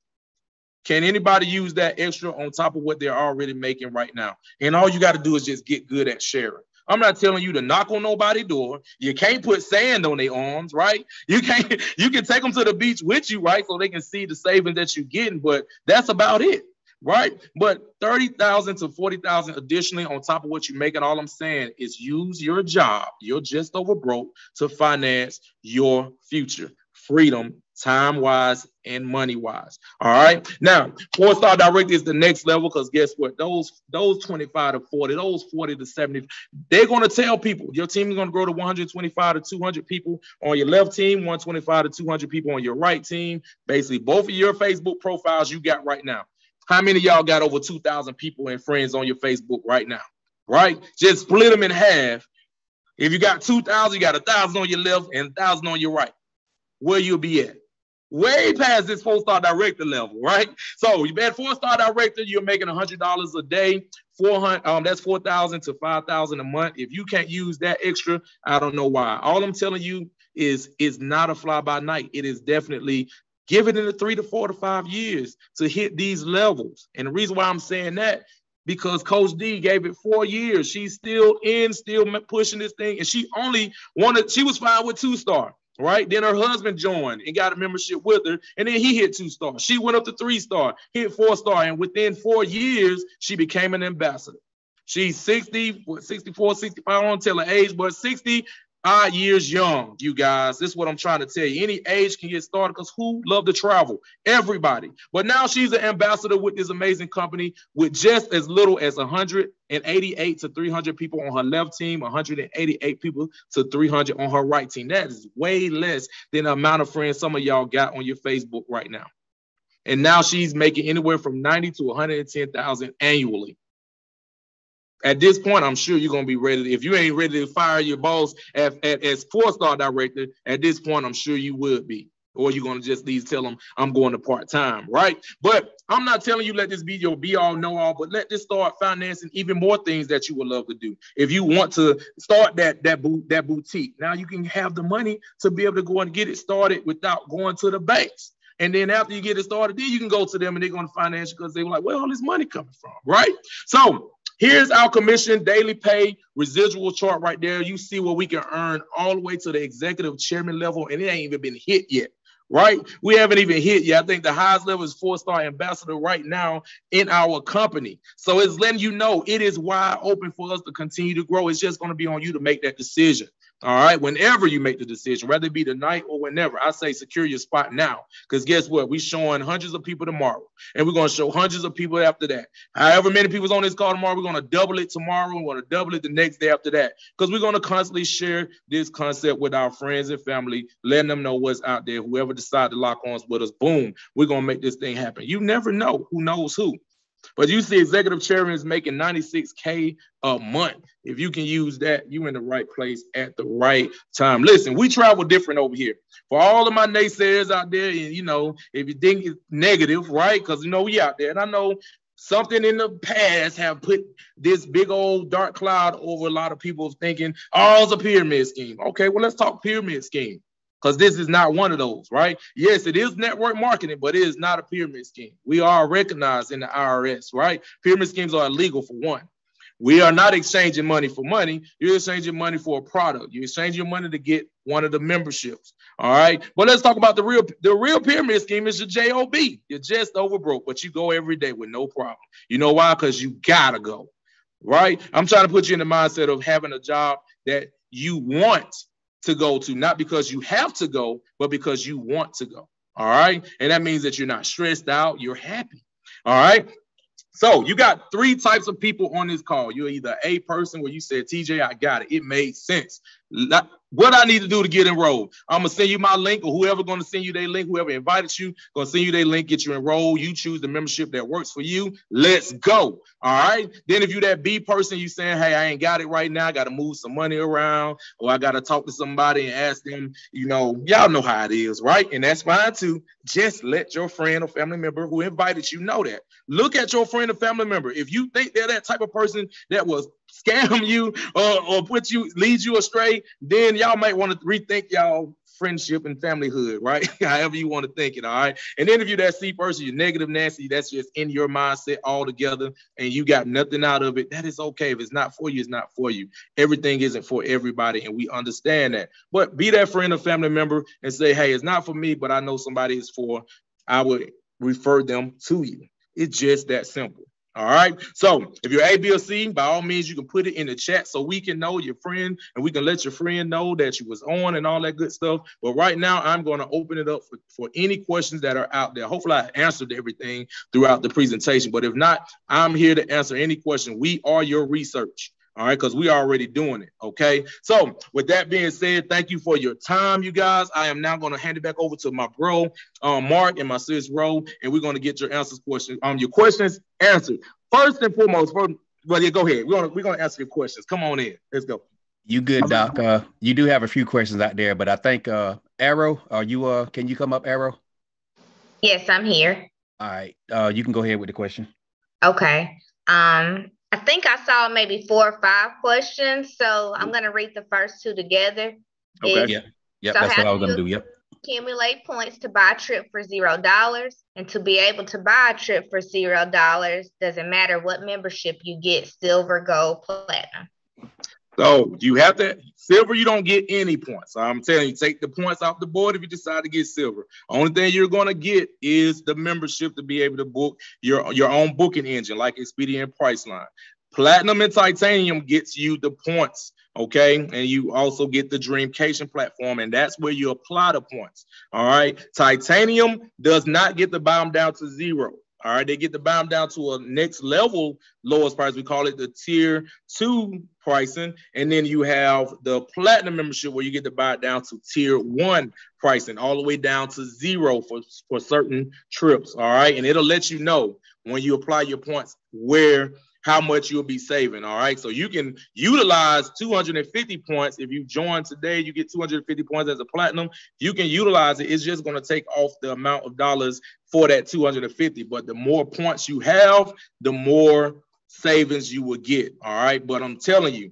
Can anybody use that extra on top of what they're already making right now? And all you got to do is just get good at sharing. I'm not telling you to knock on nobody's door. You can't put sand on their arms, right? You can take them to the beach with you, right? So they can see the savings that you're getting, but that's about it. Right? But $30,000 to $40,000 additionally on top of what you're making. All I'm saying is use your job. You're just over broke to finance your future. Freedom, time-wise and money-wise. All right. Now, 4-star director is the next level because guess what? Those 25 to 40, those 40 to 70, they're going to tell people your team is going to grow to 125 to 200 people on your left team, 125 to 200 people on your right team. Basically, both of your Facebook profiles you got right now. How many of y'all got over 2,000 people and friends on your Facebook right now? Right? Just split them in half. If you got 2,000, you got 1,000 on your left and 1,000 on your right. Where you'll be at? Way past this 4-star director level, right? So you bet 4-star director, you're making $100 a day. That's $4,000 to $5,000 a month. If you can't use that extra, I don't know why. All I'm telling you is it's not a fly by night. It is definitely give it in the 3 to 4 to 5 years to hit these levels. And the reason why I'm saying that, because Coach D gave it 4 years. She's still pushing this thing. And she was fine with 2-star, right? Then her husband joined and got a membership with her. And then he hit 2-star. She went up to 3-star, hit 4-star. And within 4 years, she became an ambassador. She's 60, 64, 65, I don't tell her age, but 60. odd years young, you guys. This is what I'm trying to tell you. Any age can get started because who love to travel? Everybody. But now she's an ambassador with this amazing company with just as little as 188 to 300 people on her left team, 188 people to 300 on her right team. That is way less than the amount of friends some of y'all got on your Facebook right now. And now she's making anywhere from 90 to 110,000 annually. At this point, I'm sure you're going to be ready. If you ain't ready to fire your boss as 4-star director, at this point, I'm sure you would be. Or you're going to just leave, tell them I'm going to part-time, right? But I'm not telling you let this be your be-all, know-all, but let this start financing even more things that you would love to do. If you want to start that boutique, now you can have the money to be able to go and get it started without going to the banks. And then after you get it started, then you can go to them and they're going to finance you because they were like, where all this money coming from, right? So here's our commission, daily pay, residual chart right there. You see what we can earn all the way to the executive chairman level, and it ain't even been hit yet, right? We haven't even hit yet. I think the highest level is 4-star ambassador right now in our company. So it's letting you know it is wide open for us to continue to grow. It's just going to be on you to make that decision. All right, whenever you make the decision, whether it be tonight or whenever, I say secure your spot now. Because guess what? We're showing hundreds of people tomorrow, and we're going to show hundreds of people after that. However many people's on this call tomorrow, we're going to double it tomorrow. We're going to double it the next day after that. Because we're going to constantly share this concept with our friends and family, letting them know what's out there. Whoever decides to lock arms with us, boom, we're going to make this thing happen. You never know who knows who. But you see executive chairman is making $96K a month. If you can use that, you're in the right place at the right time. Listen, we travel different over here. For all of my naysayers out there, and you know, if you think it's negative, right? Because you know we out there. And I know something in the past have put this big old dark cloud over a lot of people thinking, oh, it's a pyramid scheme. Okay, well, let's talk pyramid scheme. Because this is not one of those, right? Yes, it is network marketing, but it is not a pyramid scheme. We are recognized in the IRS, right? Pyramid schemes are illegal for one. We are not exchanging money for money. You're exchanging money for a product. You're exchanging your money to get one of the memberships, all right? But let's talk about the real pyramid scheme is your JOB. You're just over broke, but you go every day with no problem. You know why? Because you gotta go, right? I'm trying to put you in the mindset of having a job that you want to go to, not because you have to go, but because you want to go. All right. And that means that you're not stressed out. You're happy. All right. So you got 3 types of people on this call. You're either a person where you said, TJ, I got it. It made sense. What I need to do to get enrolled, I'm going to send you my link, or whoever going to send you their link, whoever invited you, going to send you their link, get you enrolled. You choose the membership that works for you. Let's go. All right. Then if you're that B person, you saying, hey, I ain't got it right now. I got to move some money around, or I got to talk to somebody and ask them, you know, y'all know how it is, right? And that's fine too. Just let your friend or family member who invited you know that. Look at your friend or family member. If you think they're that type of person that was scam you or lead you astray, then y'all might want to rethink y'all friendship and familyhood, right? However you want to think it, all right? And then if you're that C person, you're negative Nancy, that's just in your mindset altogether, and you got nothing out of it, that is okay. If it's not for you, it's not for you. Everything isn't for everybody, and we understand that. But be that friend or family member and say, hey, it's not for me, but I know somebody is for, I would refer them to you. It's just that simple. All right. So if you're A, B, or C, by all means, you can put it in the chat so we can know your friend and we can let your friend know that you was on and all that good stuff. But right now, I'm going to open it up for any questions that are out there. Hopefully, I answered everything throughout the presentation. But if not, I'm here to answer any question. We are your research. All right, because we are already doing it. Okay. So with that being said, thank you for your time, you guys. I am now going to hand it back over to my bro, Mark, and my sis, Ro, and we're going to get your your questions answered. First and foremost, go ahead. We're going to answer your questions. Come on in. Let's go. You good, Doc? You do have a few questions out there, but I think Arrow, can you come up, Arrow? Yes, I'm here. All right. You can go ahead with the question. Okay. I think I saw maybe 4 or 5 questions, so I'm going to read the first 2 together. Okay. Yep. So that's what I was going to do. Yep. Accumulate points to buy a trip for $0, and to be able to buy a trip for $0, doesn't matter what membership you get, silver, gold, platinum. So you have to, silver, you don't get any points. I'm telling you, take the points off the board if you decide to get silver. Only thing you're going to get is the membership to be able to book your own booking engine like Expedia and Priceline. Platinum and titanium gets you the points, okay? And you also get the Dreamcation platform, and that's where you apply the points, all right? Titanium does not get the bomb down to 0. All right, they get the bomb down to a next level lowest price. We call it the tier 2 pricing. And then you have the platinum membership where you get to buy it down to tier 1 pricing, all the way down to 0 for certain trips. All right, and it'll let you know when you apply your points how much you'll be saving. All right, so you can utilize 250 points. If you join today, you get 250 points as a platinum. You can utilize it. It's just going to take off the amount of dollars for that 250. But the more points you have, the more savings you will get. All right, but I'm telling you,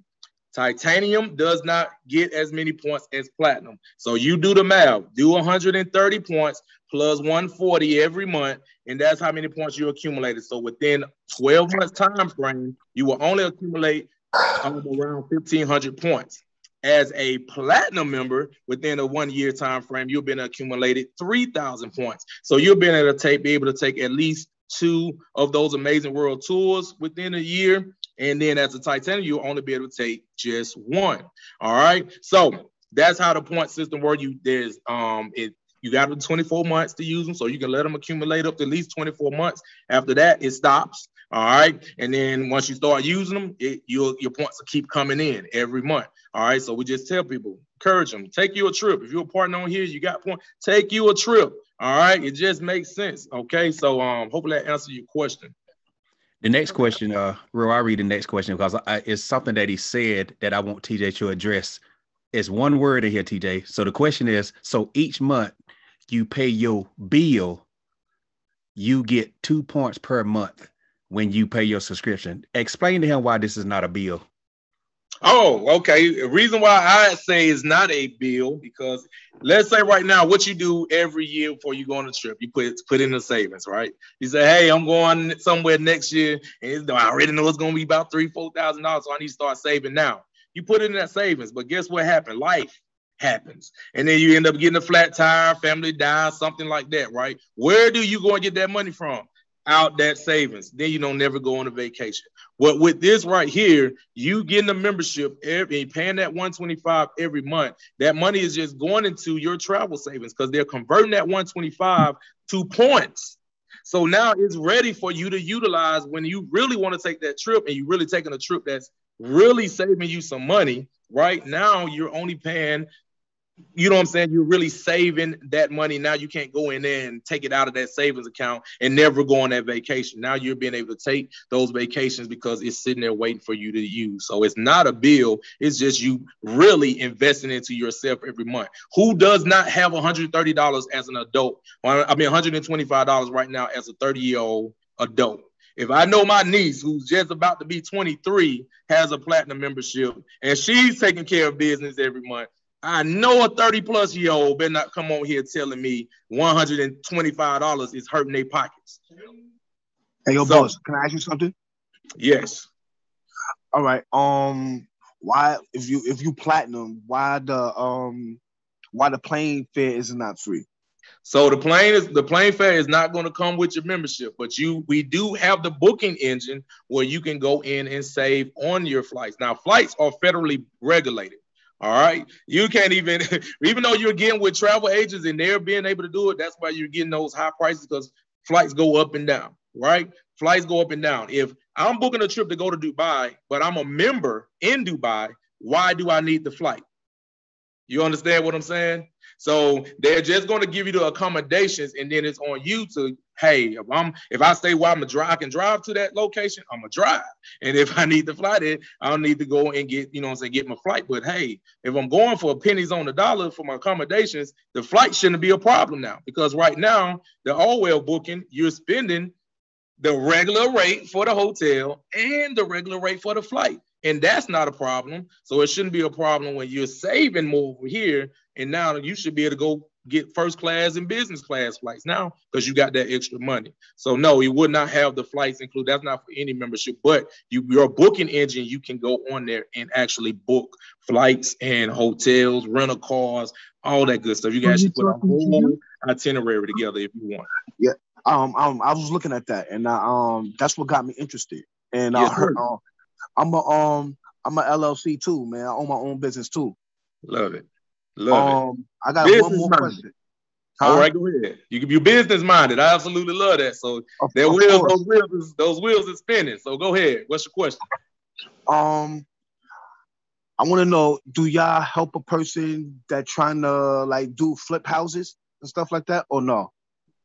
titanium does not get as many points as platinum. So you do the math. Do 130 points plus 140 every month, and that's how many points you accumulated. So within 12 months time frame, you will only accumulate around 1,500 points. As a platinum member, within a 1 year time frame, you've been accumulated 3,000 points. So you'll be able to take at least 2 of those Amazing World tours within a year. And then as a titanium, you'll only be able to take just 1. All right. So that's how the point system works. You got 24 months to use them, so you can let them accumulate up to at least 24 months. After that, it stops. All right. And then once you start using them, your points will keep coming in every month. All right. So we just tell people, encourage them, take you a trip. If you're a partner on here, you got points, take you a trip. All right. It just makes sense. Okay. So hopefully that answers your question. The next question, Ro, I read the next question because it's something that he said that I want TJ to address. It's one word in here, TJ. So the question is, so each month you pay your bill, you get 2 points per month when you pay your subscription. Explain to him why this is not a bill. Oh, okay. The reason why I say it's not a bill, because let's say right now, what you do every year before you go on a trip, you put in the savings, right? You say, hey, I'm going somewhere next year, and I already know it's going to be about $3,000-$4,000, so I need to start saving now. You put it in that savings, but guess what happened? Life happens. And then you end up getting a flat tire, family dies, something like that, right? Where do you go and get that money from? Out that savings. Then you don't never go on a vacation. But with this right here, you getting a membership, paying that $125 every month. That money is just going into your travel savings because they're converting that $125 to points. So now it's ready for you to utilize when you really want to take that trip and you're really taking a trip that's really saving you some money. Right now, you're only paying, you know what I'm saying? You're really saving that money. Now you can't go in there and take it out of that savings account and never go on that vacation. Now you're being able to take those vacations because it's sitting there waiting for you to use. So it's not a bill. It's just you really investing into yourself every month. Who does not have $130 as an adult? $125 right now as a 30-year-old adult. If I know my niece, who's just about to be 23, has a platinum membership and she's taking care of business every month, I know a 30-plus-year-old better not come on here telling me $125 is hurting their pockets. Hey, boss, can I ask you something? Yes. All right. Why, if you platinum, why the plane fare is not free? So the plane fare is not going to come with your membership, but we do have the booking engine where you can go in and save on your flights. Now, flights are federally regulated. All right. You can't even though you're getting with travel agents and they're being able to do it, that's why you're getting those high prices, because flights go up and down, right? Flights go up and down. If I'm booking a trip to go to Dubai, but I'm a member in Dubai, why do I need the flight? You understand what I'm saying? So they're just going to give you the accommodations, and then it's on you to, hey, if I stay where I can drive to that location, I'm gonna drive. And if I need to fly there, I don't need to go and get my flight. But hey, if I'm going for pennies on the dollar for my accommodations, the flight shouldn't be a problem now, because right now the all-well booking, you're spending the regular rate for the hotel and the regular rate for the flight. And that's not a problem. So it shouldn't be a problem when you're saving more over here. And now you should be able to go get first class and business class flights now because you got that extra money. So no, you would not have the flights included. That's not for any membership, but your booking engine, you can go on there and actually book flights and hotels, rental cars, all that good stuff. You can actually put a whole itinerary together if you want. Yeah. I was looking at that, and that's what got me interested. And yes, I'm a LLC too, man. I own my own business too. Love it. Love it. I got Business one more minded. question. All right, go ahead. You can be business minded. I absolutely love that. So those wheels are spinning. So go ahead. What's your question? I want to know, do y'all help a person that trying to like do flip houses and stuff like that, or no?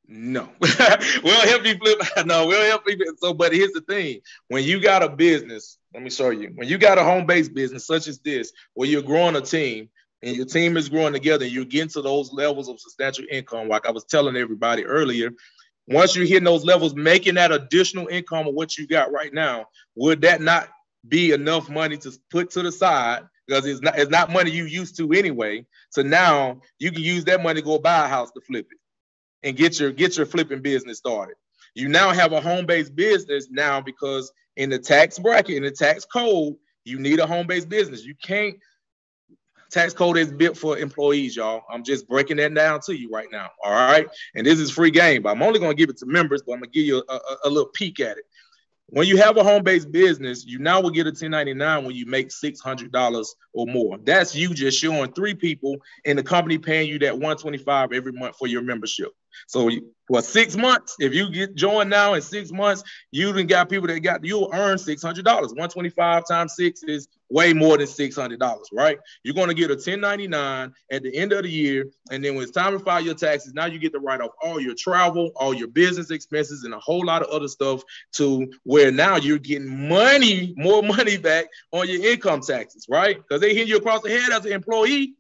No. We'll help you flip. No, we'll help you. So, but here's the thing. When you got a business, let me show you. When you got a home-based business such as this, where you're growing a team and your team is growing together, and you're getting to those levels of substantial income, like I was telling everybody earlier, once you're hitting those levels, making that additional income of what you got right now, would that not be enough money to put to the side? Because it's not money you used to anyway. So now you can use that money to go buy a house to flip it and get your flipping business started. You now have a home-based business now, because in the tax bracket, in the tax code, you need a home-based business. You can't. Tax code is built for employees, y'all. I'm just breaking that down to you right now. All right. And this is free game, but I'm only going to give it to members, but I'm going to give you a little peek at it. When you have a home-based business, you now will get a 1099 when you make $600 or more. That's you just showing 3 people in the company paying you that $125 every month for your membership. So for 6 months, if you get joined now in 6 months, you done got people that you'll earn $600. 125 times 6 is way more than $600, right? You're going to get a 1099 at the end of the year. And then when it's time to file your taxes, now you get to write off all your travel, all your business expenses, and a whole lot of other stuff, to where now you're getting more money back on your income taxes, right? Because they hit you across the head as an employee.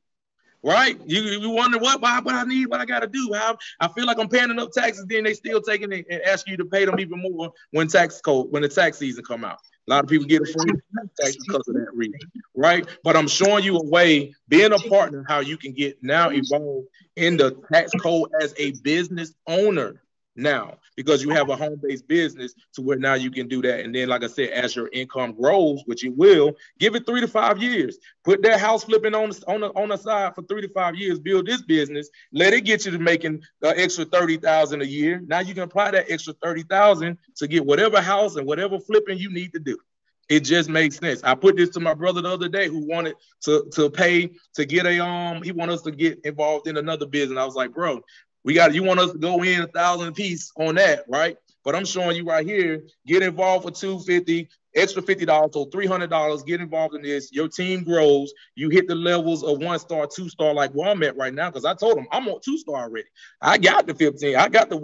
Right? You wonder what I need, what I got to do. How I feel like I'm paying enough taxes, then they still taking it and ask you to pay them even more when the tax season come out. A lot of people get afraid of tax because of that reason, right? But I'm showing you a way, being a partner, how you can get now involved in the tax code as a business owner now, because you have a home-based business, to where now you can do that. And then, like I said, as your income grows, which it will, give it 3 to 5 years. Put that house flipping on the side for 3 to 5 years. Build this business. Let it get you to making extra $30,000 a year. Now you can apply that extra $30,000 to get whatever house and whatever flipping you need to do. It just makes sense. I put this to my brother the other day, who wanted to pay to get he wanted us to get involved in another business. I was like, bro, you want us to go in 1,000 a piece on that, right? But I'm showing you right here, get involved for $250, extra $50, so $300, get involved in this. Your team grows. You hit the levels of 1-star, 2-star, like where I'm at right now, because I told them I'm on 2-star already. I got the 15. I got the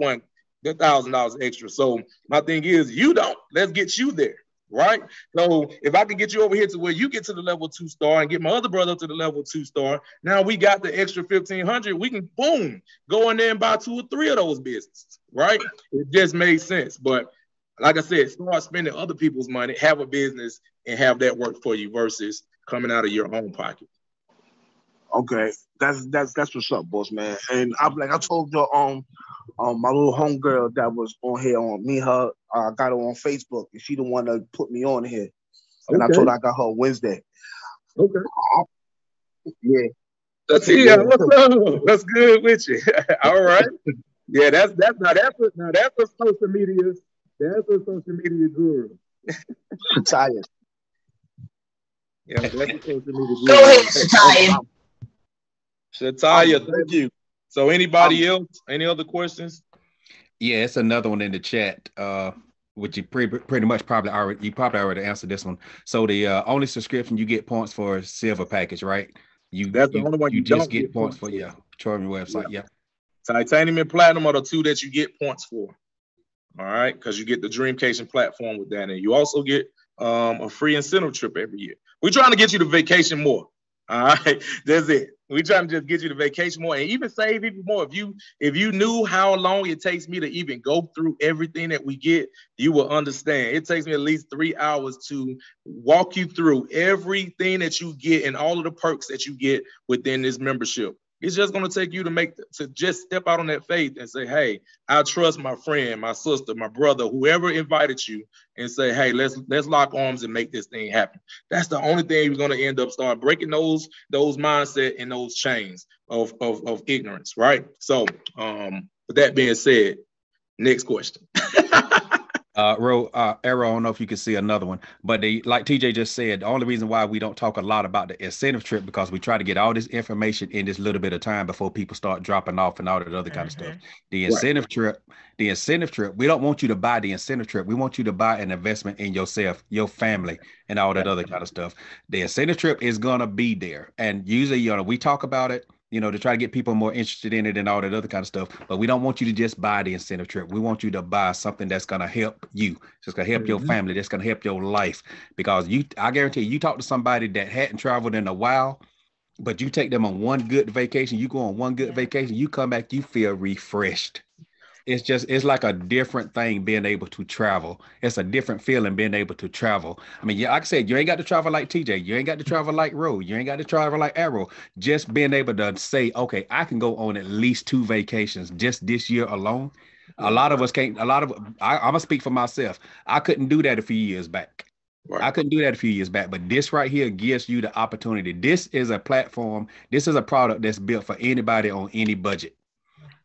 $1,000 extra. So my thing is, you don't. Let's get you there. Right? So if I can get you over here to where you get to the level 2-star and get my other brother to the level 2-star, now we got the extra 1,500. We can, boom, go in there and buy 2 or 3 of those businesses, right? It just made sense. But like I said, start spending other people's money, have a business, and have that work for you versus coming out of your own pocket. Okay, that's what's up, boss man. And I told you, my little homegirl that was on here, on me, her, I got her on Facebook, and she the one that put me on here. And I told her I got her Wednesday. Okay. Yeah. Let's see. Yeah. What's up? That's good with you. All right. Yeah, that's a social media. That's a social media guru. Tired. Yeah, that's a social media guru. Go ahead, Shataya. Shataya, thank you. So anybody else? Any other questions? Yeah, it's another one in the chat, which you pretty much probably already answered this one. So the only subscription you get points for silver package, right? That's the only one you just don't get points for. Yeah, Travorium website. Yeah. Titanium and Platinum are the 2 that you get points for. All right, because you get the Dreamcation platform with that, and you also get a free incentive trip every year. We're trying to get you to vacation more. All right, that's it. We're trying to just get you to vacation more and even save even more. If you knew how long it takes me to even go through everything that we get, you will understand. It takes me at least 3 hours to walk you through everything that you get and all of the perks that you get within this membership. It's just going to take you to just step out on that faith and say, hey, I trust my friend, my sister, my brother, whoever invited you, and say, hey, let's lock arms and make this thing happen. That's the only thing you're going to end up start breaking those mindset and those chains of ignorance, right? So with that being said, next question. Arrow, I don't know if you can see another one, but like TJ just said, the only reason why we don't talk a lot about the incentive trip because we try to get all this information in this little bit of time before people start dropping off and all that other kind of stuff. The incentive trip, we don't want you to buy the incentive trip. We want you to buy an investment in yourself, your family, and all that other kind of stuff. The incentive trip is gonna be there, and usually, we talk about it, to try to get people more interested in it and all that other kind of stuff. But we don't want you to just buy the incentive trip. We want you to buy something that's going to help you. It's going to help your family. That's going to help your life. Because I guarantee you talk to somebody that hadn't traveled in a while, but you take them on one good vacation, you go on one good vacation, you come back, you feel refreshed. It's like a different thing being able to travel. It's a different feeling being able to travel. I mean, like I said, you ain't got to travel like TJ. You ain't got to travel like Ro. You ain't got to travel like Arrow. Just being able to say, okay, I can go on at least 2 vacations just this year alone. A lot of us can't. I'm gonna speak for myself. I couldn't do that a few years back. Right. I couldn't do that a few years back, but this right here gives you the opportunity. This is a platform. This is a product that's built for anybody on any budget.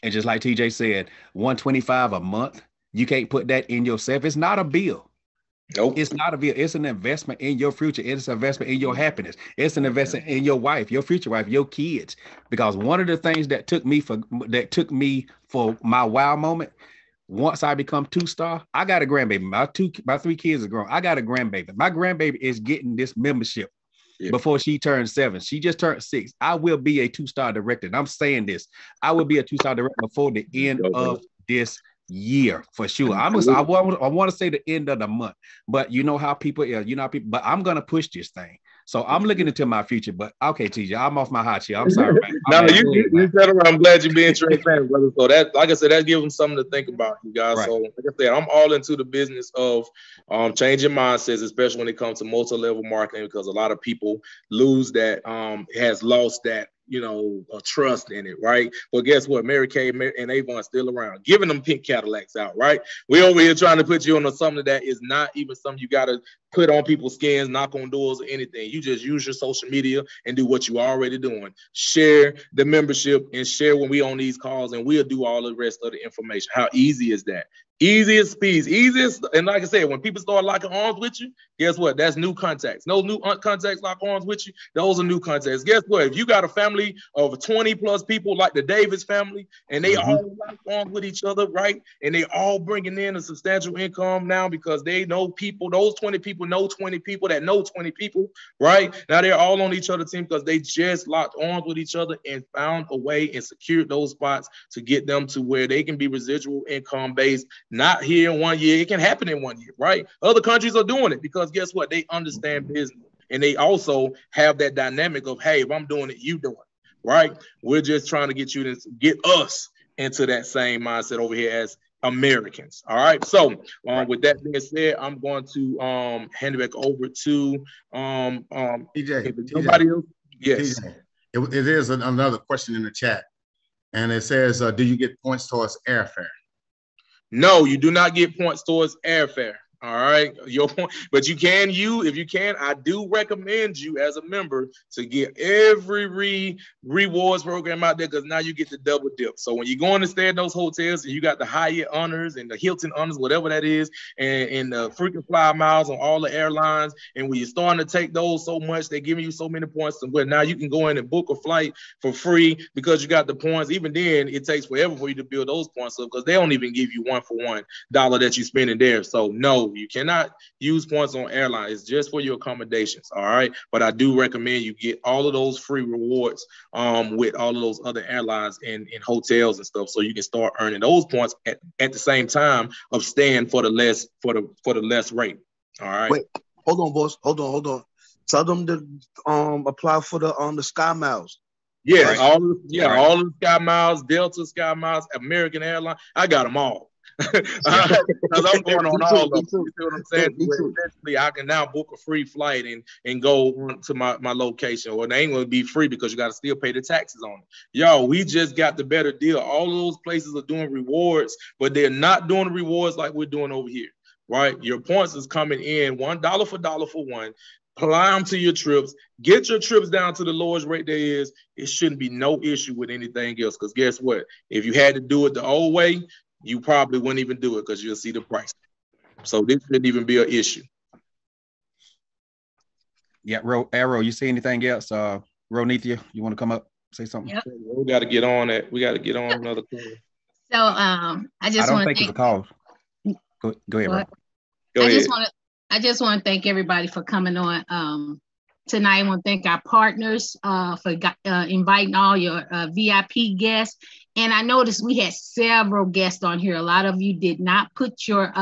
And just like TJ said, $125 a month, you can't put that in yourself. It's not a bill. Nope. It's not a bill. It's an investment in your future. It's an investment in your happiness. It's an investment in your wife, your future wife, your kids. Because one of the things that took me for my wow moment, once I become 2-star, I got a grandbaby. My 3 kids are grown. I got a grandbaby. My grandbaby is getting this membership. Before she turns 7. She just turned 6. I will be a 2-star director. And I'm saying this. I will be a 2-star director before the end of this year for sure. I want to say the end of the month, but you know how people are, but I'm going to push this thing. So I'm looking into my future, but okay, TJ, I'm off my hot chair. I'm sorry, man. No, you said it. I'm glad you're being transparent, brother. So that, like I said, that gives them something to think about, you guys. Right. So like I said, I'm all into the business of changing mindsets, especially when it comes to multi-level marketing, because a lot of people lose that, has lost that, trust in it, right? But guess what? Mary Kay and Avon still around, giving them pink Cadillacs out, right? We over here trying to put you on something that is not even something you got to put on people's skins, knock on doors or anything. You just use your social media and do what you already doing. Share the membership and share when we on these calls, and we'll do all the rest of the information. How easy is that? Easiest speeds, easiest. And like I said, when people start locking arms with you, guess what? That's new contacts. No new contacts lock arms with you. Those are new contacts. Guess what? If you got a family of 20 plus people like the Davis family, and they all lock arms with each other, right? And they all bringing in a substantial income now because they know people. Those 20 people know 20 people that know 20 people, right? Now they're all on each other's team because they just locked arms with each other and found a way and secured those spots to get them to where they can be residual income based. Not here in 1 year. It can happen in 1 year, right? Other countries are doing it because guess what? They understand business. And they also have that dynamic of, hey, if I'm doing it, you doing it, right? We're just trying to get you to get us into that same mindset over here as Americans. All right. So with that being said, I'm going to hand it back over to TJ. Somebody else? Yes. TJ. It is another question in the chat. And it says, do you get points towards airfare? No, you do not get points towards airfare. All right, your point, but if you can, I do recommend you as a member to get every rewards program out there because now you get the double dip. So when you're going to stay in those hotels and you got the Hyatt honors and the Hilton honors, whatever that is, and the freaking fly miles on all the airlines, and when you're starting to take those so much, they're giving you so many points, and where now you can go in and book a flight for free because you got the points. Even then, it takes forever for you to build those points up because they don't even give you $1 that you spend in there. So no. You cannot use points on airlines. It's just for your accommodations, all right? But I do recommend you get all of those free rewards with all of those other airlines and hotels and stuff, so you can start earning those points at the same time of staying for the less rate. All right. Wait, hold on, boss. Hold on. Tell them to apply for the Sky Miles. Yeah, right. all of the Sky Miles, Delta Sky Miles, American Airlines. I got them all. Because I'm going on all of them. You see what I'm saying? Eventually, I can now book a free flight and go to my location. Or they ain't going to be free because you got to still pay the taxes on it. Yo, we just got the better deal. All of those places are doing rewards, but they're not doing rewards like we're doing over here, right? Your points is coming in $1 for dollar for one. Apply them to your trips. Get your trips down to the lowest rate there is. It shouldn't be no issue with anything else because guess what? If you had to do it the old way, you probably wouldn't even do it because you'll see the price. So this shouldn't even be an issue. Yeah, Arrow, you see anything else? Ronithia, you want to come up, say something? Yep. We got to get on it. We got to get on another call. So I don't think it's a call. Go ahead, Ro. Go ahead. I just want to thank everybody for coming on tonight. I want to thank our partners for inviting all your VIP guests. And I noticed we had several guests on here. A lot of you did not put your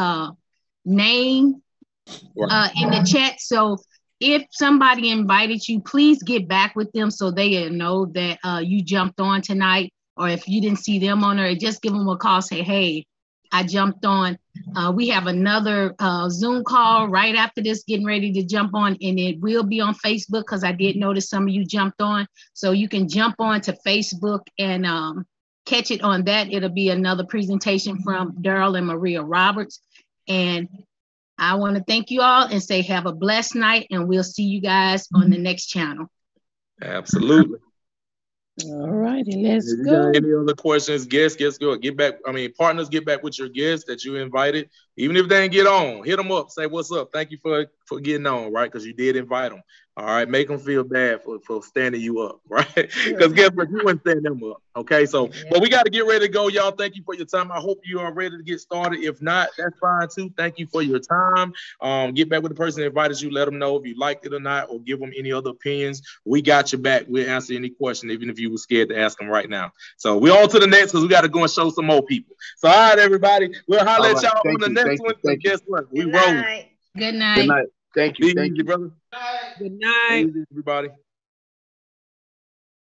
name in the chat. So if somebody invited you, please get back with them so they know that you jumped on tonight. Or if you didn't see them on there, just give them a call, say, hey, I jumped on. We have another Zoom call right after this, getting ready to jump on, and it will be on Facebook because I did notice some of you jumped on. So you can jump on to Facebook and catch it on that. It'll be another presentation from Daryl and Maria Roberts. And I want to thank you all and say have a blessed night, and we'll see you guys on the next channel. Absolutely. All righty, let's If you go. got any other questions, guests, go. Get back. I mean, partners, get back with your guests that you invited. Even if they didn't get on, hit them up. Say, what's up? Thank you for getting on, right? Because you did invite them. All right, make them feel bad for standing you up, right? Because guess what? You wouldn't stand them up, okay? So, but we got to get ready to go, y'all. Thank you for your time. I hope you are ready to get started. If not, that's fine too. Thank you for your time. Get back with the person that invited you. Let them know if you liked it or not, or give them any other opinions. We got your back. We'll answer any question, even if you were scared to ask them right now. So we're on to the next because we got to go and show some more people. So, all right, everybody. We'll holler at y'all on the next one. So guess what? We rolling. Good night. Good night. Thank you. Be easy, brother. Good night. Easy, everybody.